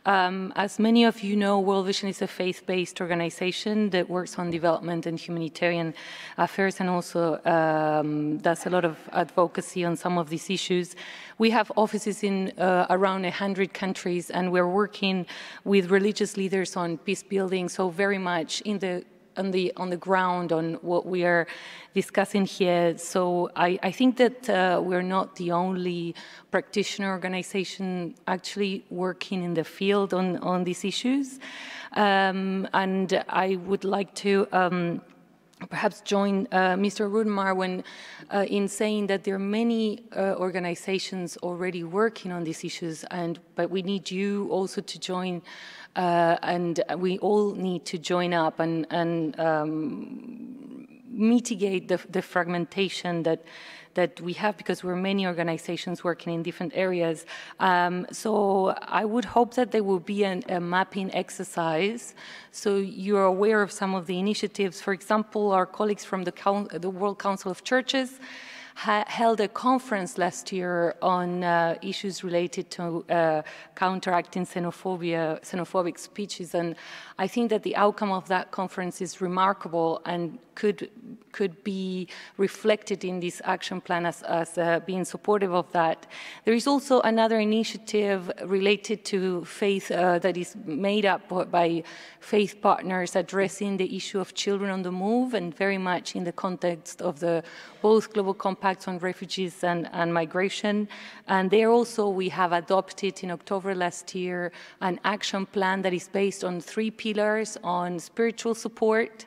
Speaker 19: As many of you know, World Vision is a faith-based organization that works on development and humanitarian affairs and also does a lot of advocacy on some of these issues. We have offices in around 100 countries, and we're working with religious leaders on peace building, so very much on the ground on what we are discussing here. So I think that we're not the only practitioner organization actually working in the field on these issues. And I would like to perhaps join Mr. Rudmar when in saying that there are many organizations already working on these issues, but we need you also to join, and we all need to join up and mitigate the fragmentation that we have, because we're many organizations working in different areas. So I would hope that there will be a mapping exercise so you're aware of some of the initiatives. For example, our colleagues from the World Council of Churches held a conference last year on issues related to counteracting xenophobic speeches, and I think that the outcome of that conference is remarkable and could be reflected in this action plan as being supportive of that. There is also another initiative related to faith that is made up by faith partners addressing the issue of children on the move, and very much in the context of the both global compacts on refugees and migration. And there also we have adopted in October last year an action plan that is based on 3 pillars: on spiritual support,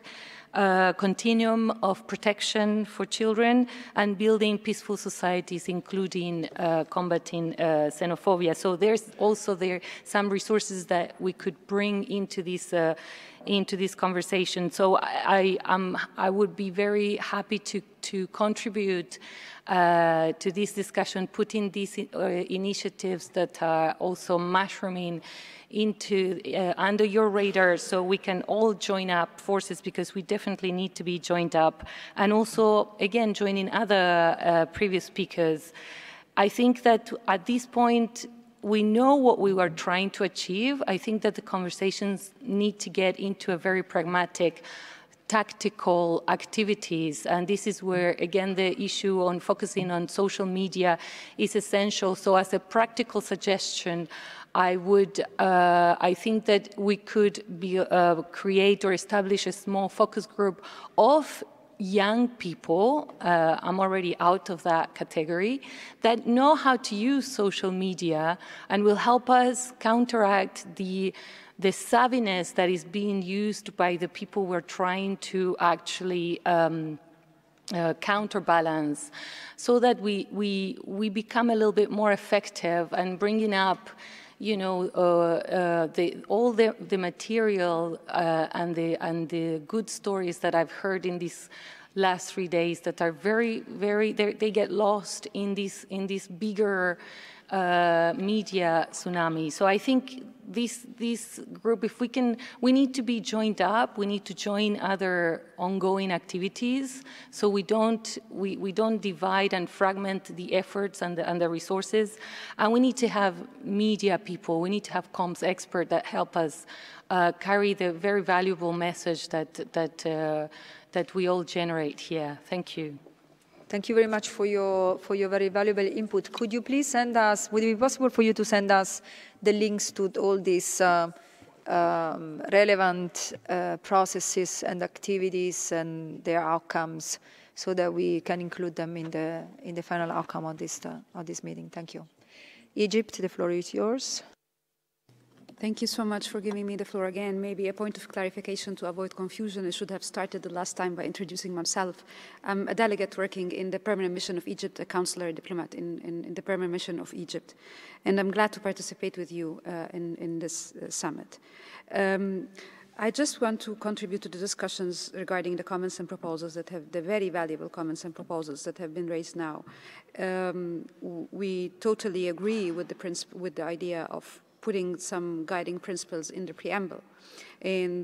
Speaker 19: continuum of protection for children, and building peaceful societies, including combating xenophobia. So there's also some resources that we could bring into this conversation. So I would be very happy to contribute to this discussion, putting these initiatives that are also mushrooming into under your radar, so we can all join up forces, because we definitely need to be joined up. And also, again, joining other previous speakers, I think that at this point we know what we were trying to achieve. I think that the conversations need to get into a very pragmatic, tactical activities, and this is where, again, the issue on focusing on social media is essential. So as a practical suggestion, I think that we could create or establish a small focus group of young people, I'm already out of that category, that know how to use social media and will help us counteract the savviness that is being used by the people we're trying to actually counterbalance, so that we become a little bit more effective and bringing up, you know, all the material and the good stories that I've heard in these last 3 days that are very, they get lost in this bigger media tsunami. So I think this group, if we need to be joined up. We need to join other ongoing activities, so we don't divide and fragment the efforts and the resources. And we need to have media people. We need to have comms experts that help us carry the very valuable message that we all generate here. Thank you.
Speaker 1: Thank you very much for your very valuable input. Could you please send us, would it be possible for you to send us the links to all these relevant processes and activities and their outcomes, so that we can include them in the final outcome of this meeting? Thank you. Egypt, the floor is yours.
Speaker 7: Thank you so much for giving me the floor again. Maybe a point of clarification to avoid confusion. I should have started the last time by introducing myself. I'm a delegate working in the permanent mission of Egypt, a consular diplomat in the permanent mission of Egypt. And I'm glad to participate with you in this summit. I just want to contribute to the discussions regarding the comments and proposals that have, the very valuable comments and proposals that have been raised now. We totally agree with the idea of putting some guiding principles in the preamble. And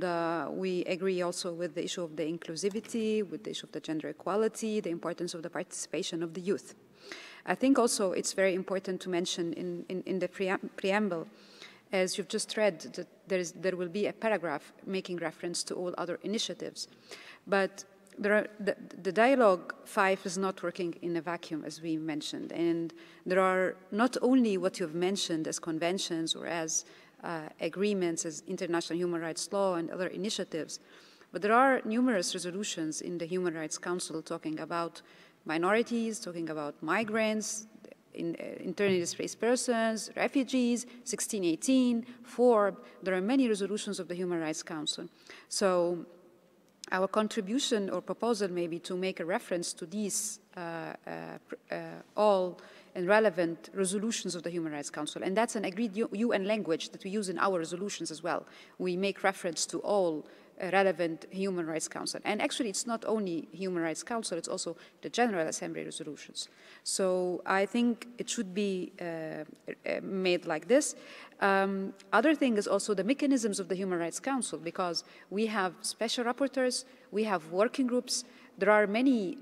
Speaker 7: we agree also with the issue of the inclusivity, with the issue of the gender equality, the importance of the participation of the youth. I think also it's very important to mention in the preamble, as you've just read, that there will be a paragraph making reference to all other initiatives. But the dialogue 5 is not working in a vacuum, as we mentioned. And there are not only what you've mentioned as conventions or as agreements, as international human rights law and other initiatives, but there are numerous resolutions in the Human Rights Council talking about minorities, talking about migrants, internally displaced persons, refugees, 1618, FORB. There are many resolutions of the Human Rights Council. So our contribution or proposal may be to make a reference to these all and relevant resolutions of the Human Rights Council. And that's an agreed UN language that we use in our resolutions as well. We make reference to all relevant Human Rights Council. And actually, it's not only Human Rights Council, it's also the General Assembly resolutions. So I think it should be made like this. Other thing is also the mechanisms of the Human Rights Council, because we have special rapporteurs, we have working groups. There are many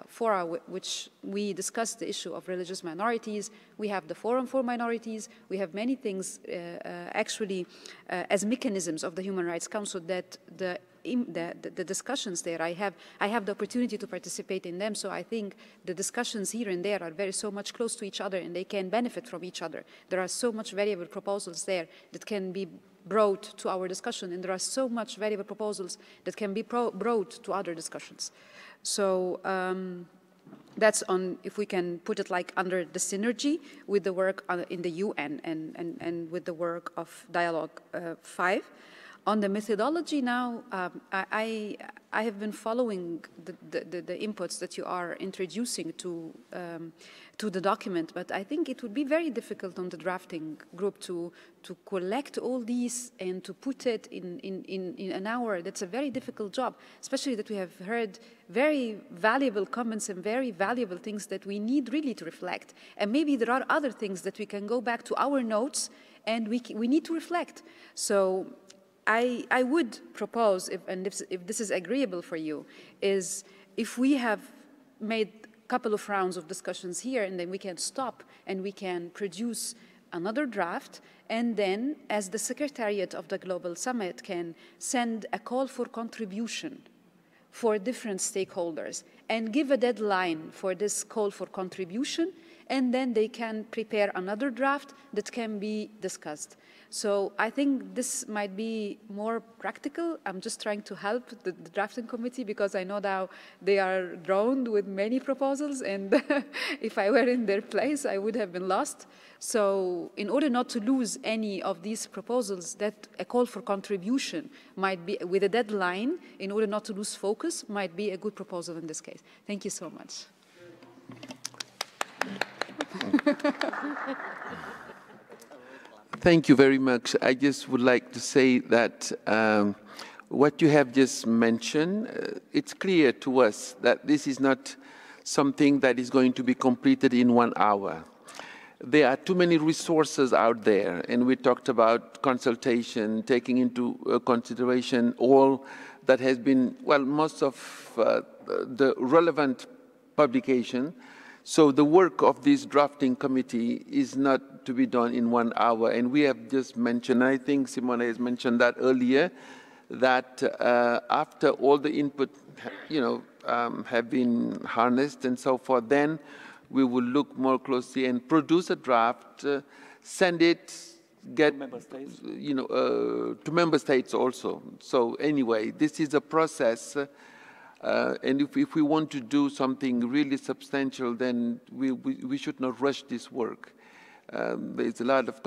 Speaker 7: fora which we discuss the issue of religious minorities. We have the Forum for Minorities. We have many things actually as mechanisms of the Human Rights Council that the discussions there, I have the opportunity to participate in them, so I think the discussions here and there are so much close to each other and they can benefit from each other. There are so much valuable proposals there that can be brought to our discussion, and there are so much valuable proposals that can be brought to other discussions. So that's on, if we can put it like under the synergy with the work in the UN and with the work of Dialogue 5. On the methodology now, I have been following the inputs that you are introducing to the document, but I think it would be very difficult on the drafting group to collect all these and to put it in an hour. That's a very difficult job, especially that we have heard very valuable comments and very valuable things that we need really to reflect. And maybe there are other things that we can go back to our notes and we need to reflect. So I would propose, if this is agreeable for you, is if we have made a couple of rounds of discussions here and then we can stop and we can produce another draft, and then as the Secretariat of the Global Summit can send a call for contribution for different stakeholders and give a deadline for this call for contribution, and then they can prepare another draft that can be discussed. So I think this might be more practical. I'm just trying to help the drafting committee because I know now they are drowned with many proposals, and if I were in their place, I would have been lost. So in order not to lose any of these proposals, that a call for contribution might be, with a deadline, in order not to lose focus, might be a good proposal in this case. Thank you so much.
Speaker 6: Thank you very much. I just would like to say that what you have just mentioned, it's clear to us that this is not something that is going to be completed in 1 hour. There are too many resources out there, and we talked about consultation, taking into consideration all that has been, well, most of the relevant publication. So the work of this drafting committee is not to be done in 1 hour. And we have just mentioned, I think Simona has mentioned that earlier, that after all the input, have been harnessed and so forth, then we will look more closely and produce a draft, send it, get, to member states also. So anyway, this is a process. And if we want to do something really substantial, then we should not rush this work. There's a lot of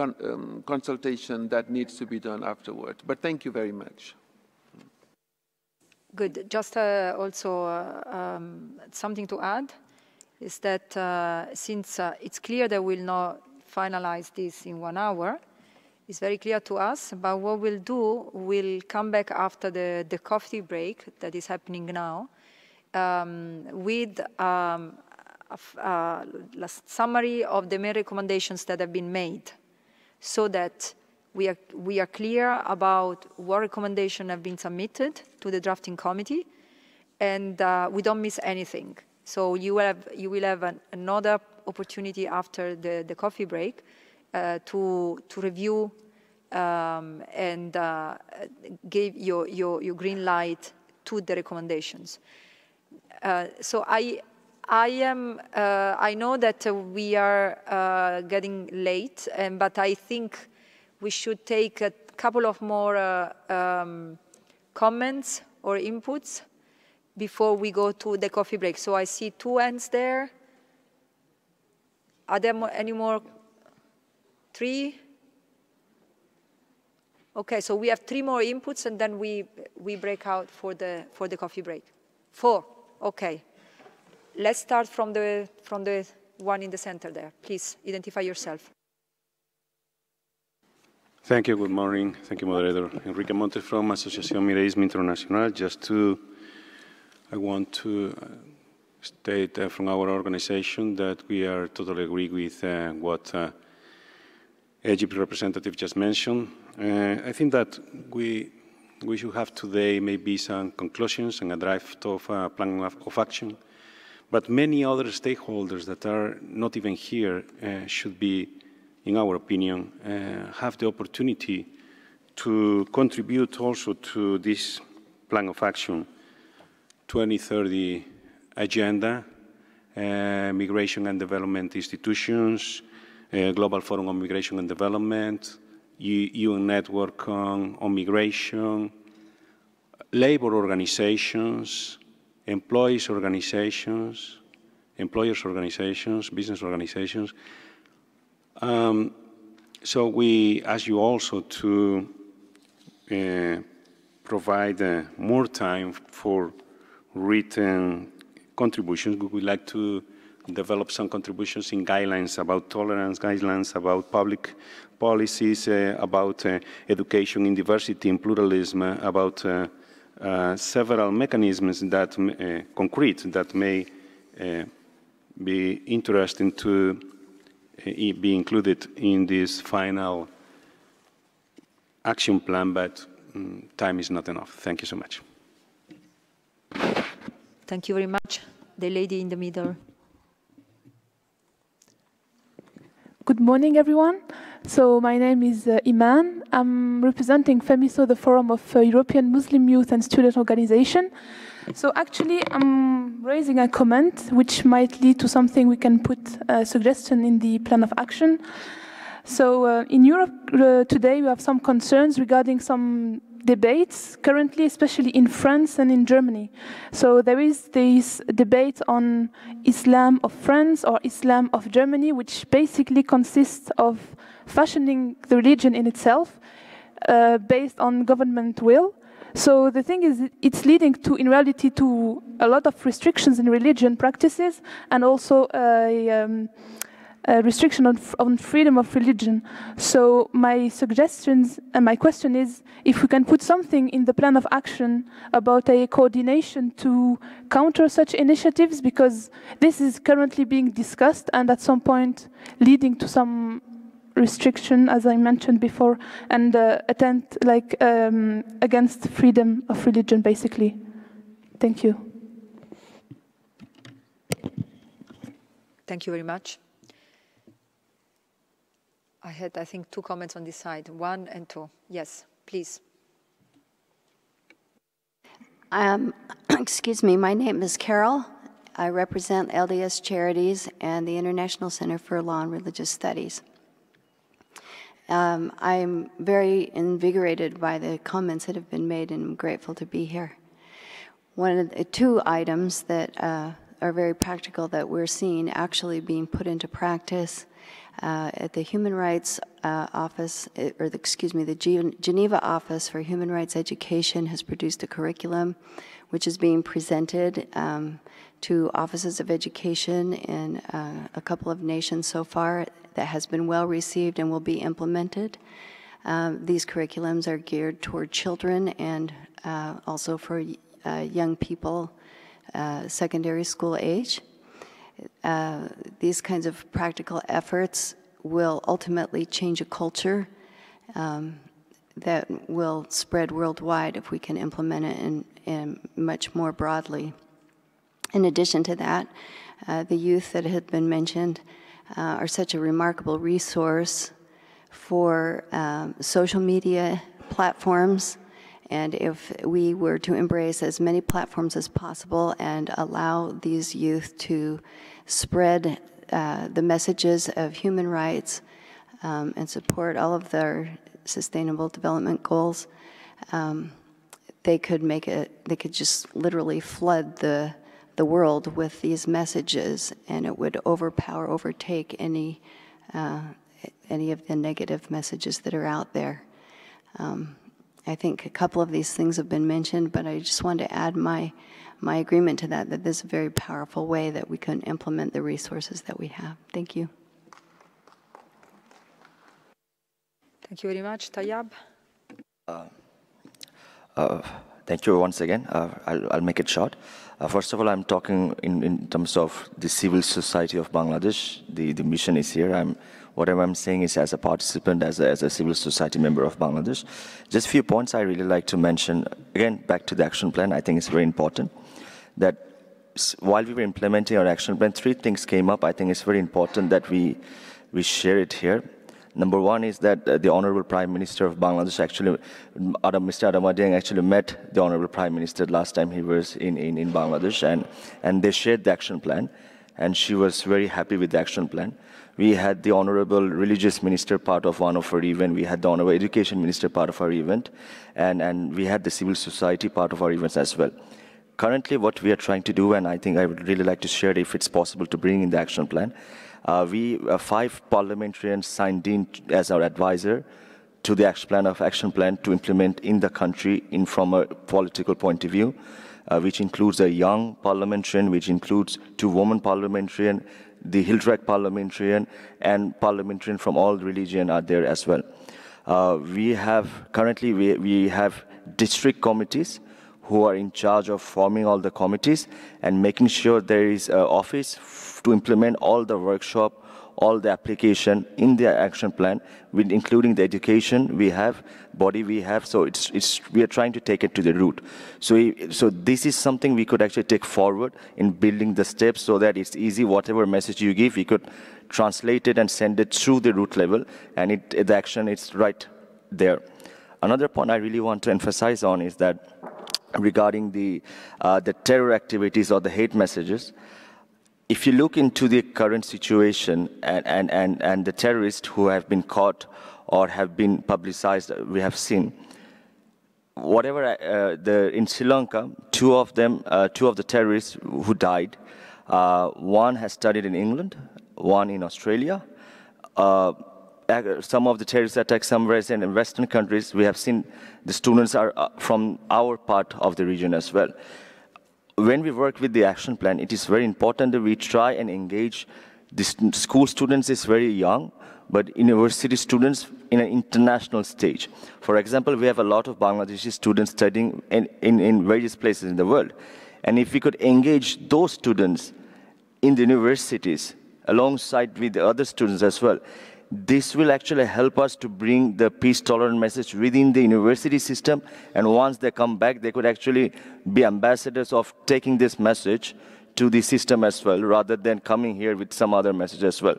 Speaker 6: consultation that needs to be done afterward. But thank you very much.
Speaker 1: Good. Just also something to add is that since it's clear that we'll not finalize this in 1 hour, it's very clear to us, but what we'll do, we'll come back after the coffee break that is happening now with a summary of the main recommendations that have been made. so that we are clear about what recommendations have been submitted to the drafting committee, and we don't miss anything. So you will have another opportunity after the coffee break to review and give your green light to the recommendations. So I know that we are getting late, but I think we should take a couple of more comments or inputs before we go to the coffee break. So I see 2 hands there. Are there any more? 3? Okay, so we have 3 more inputs, and then we break out for the coffee break. 4. Okay. Let's start from the one in the center there. Please identify yourself.
Speaker 20: Thank you. Good morning. Thank you, moderator. Enrique Montes from Asociación Mireismo Internacional. I want to state from our organization that we are totally agree with what Egypt representative just mentioned. I think that we should have today maybe some conclusions and a draft of a plan of action, but many other stakeholders that are not even here should be, in our opinion, have the opportunity to contribute also to this plan of action, 2030 agenda, migration and development institutions, Global Forum on Migration and Development, UN Network on Migration, labor organizations, employers organizations, business organizations. So we ask you also to provide more time for written contributions. We would like to develop some contributions in guidelines about tolerance, guidelines about public policies, about education in diversity and pluralism, about several mechanisms that concrete that may be interesting to be included in this final action plan, but time is not enough. Thank you so much.
Speaker 1: Thank you very much. The lady in the middle.
Speaker 21: Good morning, everyone. So my name is Imam. I'm representing FEMISO, the Forum of European Muslim Youth and Student Organization. So actually, I'm raising a comment which might lead to something we can put a suggestion in the plan of action. So in Europe today, we have some concerns regarding some debates currently, especially in France and in Germany. So there is this debate on Islam of France or Islam of Germany, which basically consists of fashioning the religion in itself based on government will. So the thing is, it's leading to, in reality, to a lot of restrictions in religion practices and also a restriction on freedom of religion. So my suggestions and my question is if we can put something in the plan of action about a coordination to counter such initiatives, because this is currently being discussed and at some point leading to some restriction, as I mentioned before, and attempt like against freedom of religion, basically. Thank you.
Speaker 1: Thank you very much. I had, I think, 2 comments on this side, 1 and 2. Yes, please.
Speaker 22: Excuse me, my name is Carol. I represent LDS Charities and the International Center for Law and Religious Studies. I'm very invigorated by the comments that have been made, and I'm grateful to be here. One of the 2 items that are very practical that we're seeing actually being put into practice at the Human Rights Office, or the Geneva Office for Human Rights Education has produced a curriculum which is being presented to offices of education in a couple of nations so far that has been well received and will be implemented. These curriculums are geared toward children and also for young people, secondary school age. These kinds of practical efforts will ultimately change a culture that will spread worldwide if we can implement it in much more broadly. In addition to that, the youth that had been mentioned are such a remarkable resource for social media platforms, and if we were to embrace as many platforms as possible and allow these youth to spread the messages of human rights and support all of their sustainable development goals, they could just literally flood the world with these messages, and it would overtake any of the negative messages that are out there. I think a couple of these things have been mentioned, but I just wanted to add my agreement to that this is a very powerful way that we can implement the resources that we have. Thank you.
Speaker 1: Thank you very much. Tayyab?
Speaker 4: Thank you once again. I'll make it short. First of all, I'm talking in terms of the civil society of Bangladesh. The mission is here. Whatever I'm saying is as a participant, as a civil society member of Bangladesh. Just a few points I really like to mention. Again, back to the action plan, I think it's very important that while we were implementing our action plan, 3 things came up. I think it's very important that we share it here. Number one is that the Honorable Prime Minister of Bangladesh actually, Mr. Adamadiang actually met the Honorable Prime Minister last time he was in Bangladesh, and they shared the action plan, and she was very happy with the action plan. We had the Honorable Religious Minister part of one of our event, we had the Honorable Education Minister part of our event, and we had the civil society part of our events as well. Currently what we are trying to do, and I think I would really like to share it if it's possible to bring in the action plan, 5 parliamentarians signed in as our advisor to the action plan to implement in the country from a political point of view, which includes a young parliamentarian, which includes 2 women parliamentarians, the Hilltrack parliamentarian, and parliamentarian from all religion are there as well. Currently we have district committees who are in charge of forming all the committees and making sure there is an office to implement all the workshop, all the application in the action plan, with including the education we have, body we have. So we are trying to take it to the root. So this is something we could actually take forward in building the steps so that it's easy. Whatever message you give, we could translate it and send it through the root level, and the action is right there. Another point I really want to emphasize on is that regarding the terror activities or the hate messages, if you look into the current situation and the terrorists who have been caught or have been publicized, we have seen, in Sri Lanka, 2 of the terrorists who died, one has studied in England, one in Australia. Some of the terrorist attacks somewhere in Western countries, we have seen the students are from our part of the region as well. When we work with the action plan, it is very important that we try and engage the school students is very young, but university students in an international stage. For example, we have a lot of Bangladeshi students studying in various places in the world. And if we could engage those students in the universities alongside with the other students as well, this will actually help us to bring the peace-tolerant message within the university system, and once they come back, they could actually be ambassadors of taking this message to the system as well, rather than coming here with some other message as well.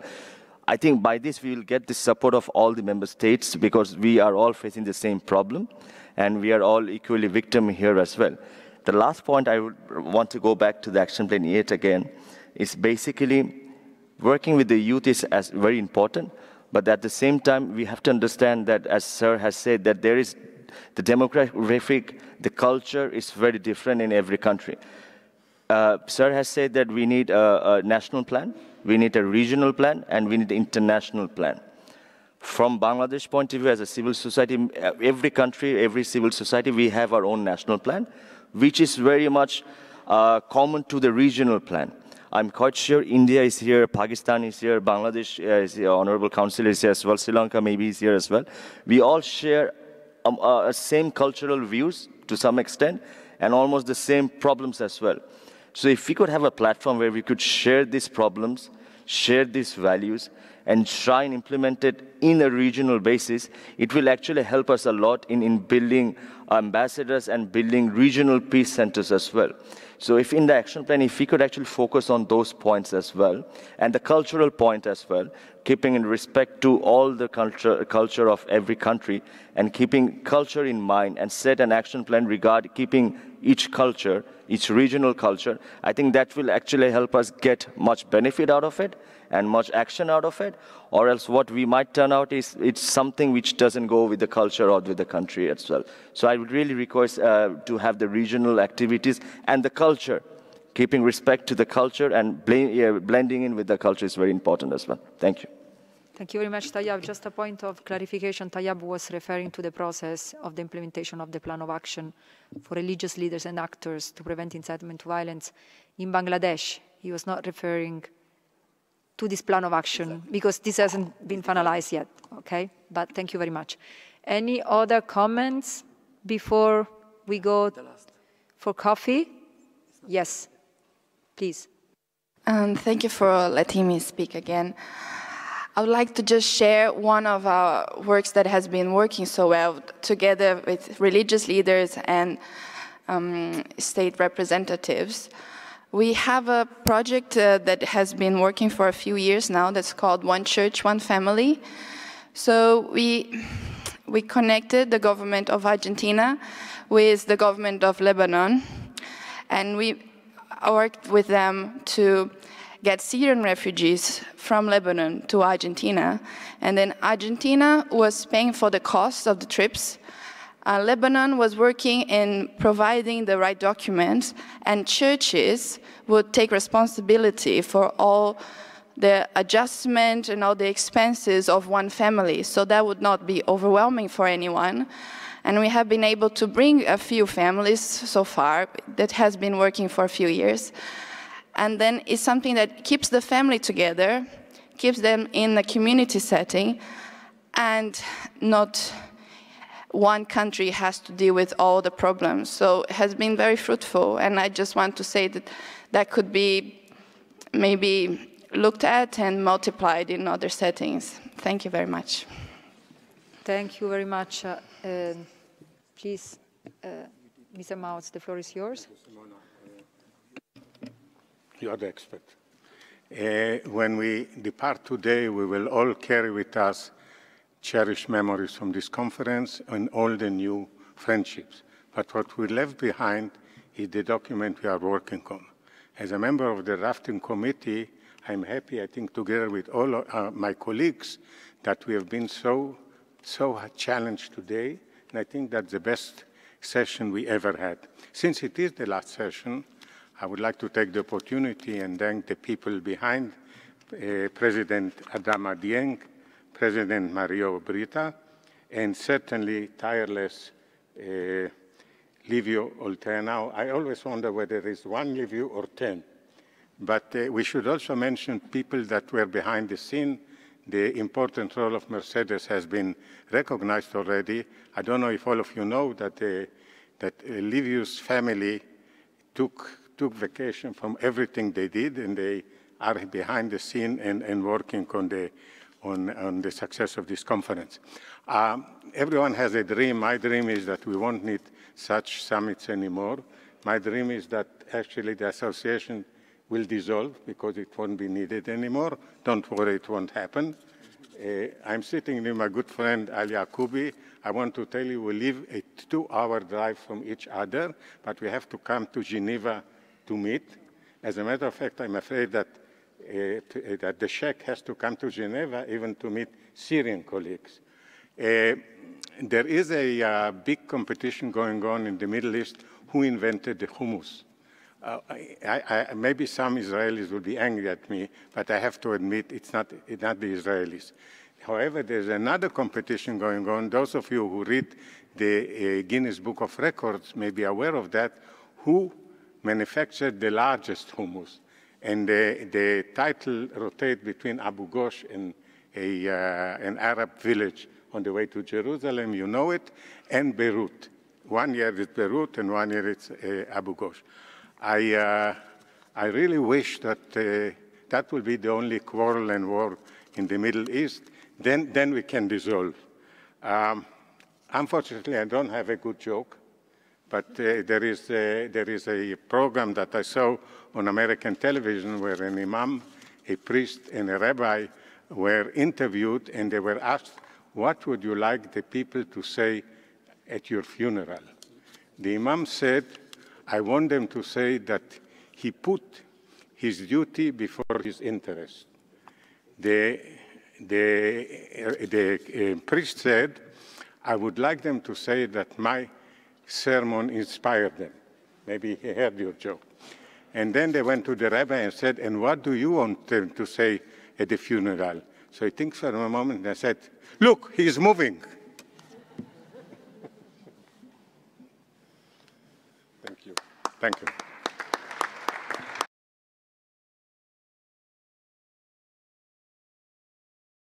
Speaker 4: I think by this we will get the support of all the member states, because we are all facing the same problem, and we are all equally victim here as well. The last point I would want to go back to the action plan yet again is basically working with the youth is very important. But at the same time, we have to understand that, as Sir has said, that there is the demographic, the culture is very different in every country. Sir has said that we need a national plan, we need a regional plan, and we need an international plan. From Bangladesh point of view, as a civil society, every country, every civil society, we have our own national plan, which is very much common to the regional plan. I'm quite sure India is here, Pakistan is here, Bangladesh is here, Honorable Council is here as well, Sri Lanka maybe is here as well. We all share same cultural views to some extent, and almost the same problems as well. So if we could have a platform where we could share these problems, share these values, and try and implement it in a regional basis, it will actually help us a lot in building ambassadors and building regional peace centers as well. So if in the action plan, if we could actually focus on those points as well, and the cultural point as well, keeping in respect to all the culture of every country, and keeping culture in mind, and set an action plan regarding keeping each culture, each regional culture, I think that will actually help us get much benefit out of it, and much action out of it, or else what we might turn out is it's something which doesn't go with the culture or with the country as well. So I would really request to have the regional activities and the culture, keeping respect to the culture and blending in with the culture is very important as well. Thank you.
Speaker 1: Thank you very much, Tayyab. Just a point of clarification, Tayyab was referring to the process of the implementation of the plan of action for religious leaders and actors to prevent incitement to violence in Bangladesh. He was not referring to this plan of action, because this hasn't been finalized yet, okay? But thank you very much. Any other comments before we go for coffee? Yes, please.
Speaker 15: Thank you for letting me speak again. I would like to just share one of our works that has been working so well together with religious leaders and state representatives. We have a project that has been working for a few years now that's called One Church, One Family. So we connected the government of Argentina with the government of Lebanon, and we worked with them to get Syrian refugees from Lebanon to Argentina. And then Argentina was paying for the cost of the trips. Lebanon was working in providing the right documents, and churches would take responsibility for all the adjustment and all the expenses of one family. So that would not be overwhelming for anyone. And we have been able to bring a few families so far. That has been working for a few years. And then it's something that keeps the family together, keeps them in a community setting, and not one country has to deal with all the problems. So it has been very fruitful, and I just want to say that that could be maybe looked at and multiplied in other settings. Thank you very much.
Speaker 1: Thank you very much. Please, Mr. Mautz, the floor is yours.
Speaker 5: You are the expert. When we depart today, we will all carry with us cherished memories from this conference and all the new friendships. But what we left behind is the document we are working on. As a member of the drafting committee, I'm happy, I think, together with all my colleagues, that we have been so challenged today, and I think that's the best session we ever had. Since it is the last session, I would like to take the opportunity and thank the people behind, President Adama Dieng, President Mario Brita, and certainly tireless Liviu OLTEANU. I always wonder whether there is one Liviu or 10. But we should also mention people that were behind the scene. The important role of Mercedes has been recognized already. I don't know if all of you know that Liviu's family took vacation from everything they did, and they are behind the scene and working on the success of this conference. Everyone has a dream. My dream is that we won't need such summits anymore. My dream is that actually the association will dissolve because it won't be needed anymore. Don't worry, it won't happen. I'm sitting with my good friend Al-YAQOUBI. I want to tell you we live a 2-hour drive from each other, but we have to come to Geneva to meet. As a matter of fact, I'm afraid that the Sheikh has to come to Geneva even to meet Syrian colleagues. There is a big competition going on in the Middle East. Who invented the hummus? Maybe some Israelis will be angry at me, but I have to admit it's not the Israelis. However, there's another competition going on. Those of you who read the Guinness Book of Records may be aware of that. Who manufactured the largest hummus? And the title rotates between Abu Ghosh and an Arab village on the way to Jerusalem, you know it, and Beirut. 1 year it's Beirut and 1 year it's Abu Ghosh. I really wish that that will be the only quarrel and war in the Middle East, then we can dissolve. Unfortunately, I don't have a good joke, but there is a program that I saw on American television where an imam, a priest, and a rabbi were interviewed, and they were asked, what would you like the people to say at your funeral? The imam said, I want them to say that he put his duty before his interest. The priest said, I would like them to say that my sermon inspired them. Maybe he heard your joke. And then they went to the rabbi and said, and what do you want them to say at the funeral? So he thinks for a moment and said, look, he's moving. Thank you. Thank you.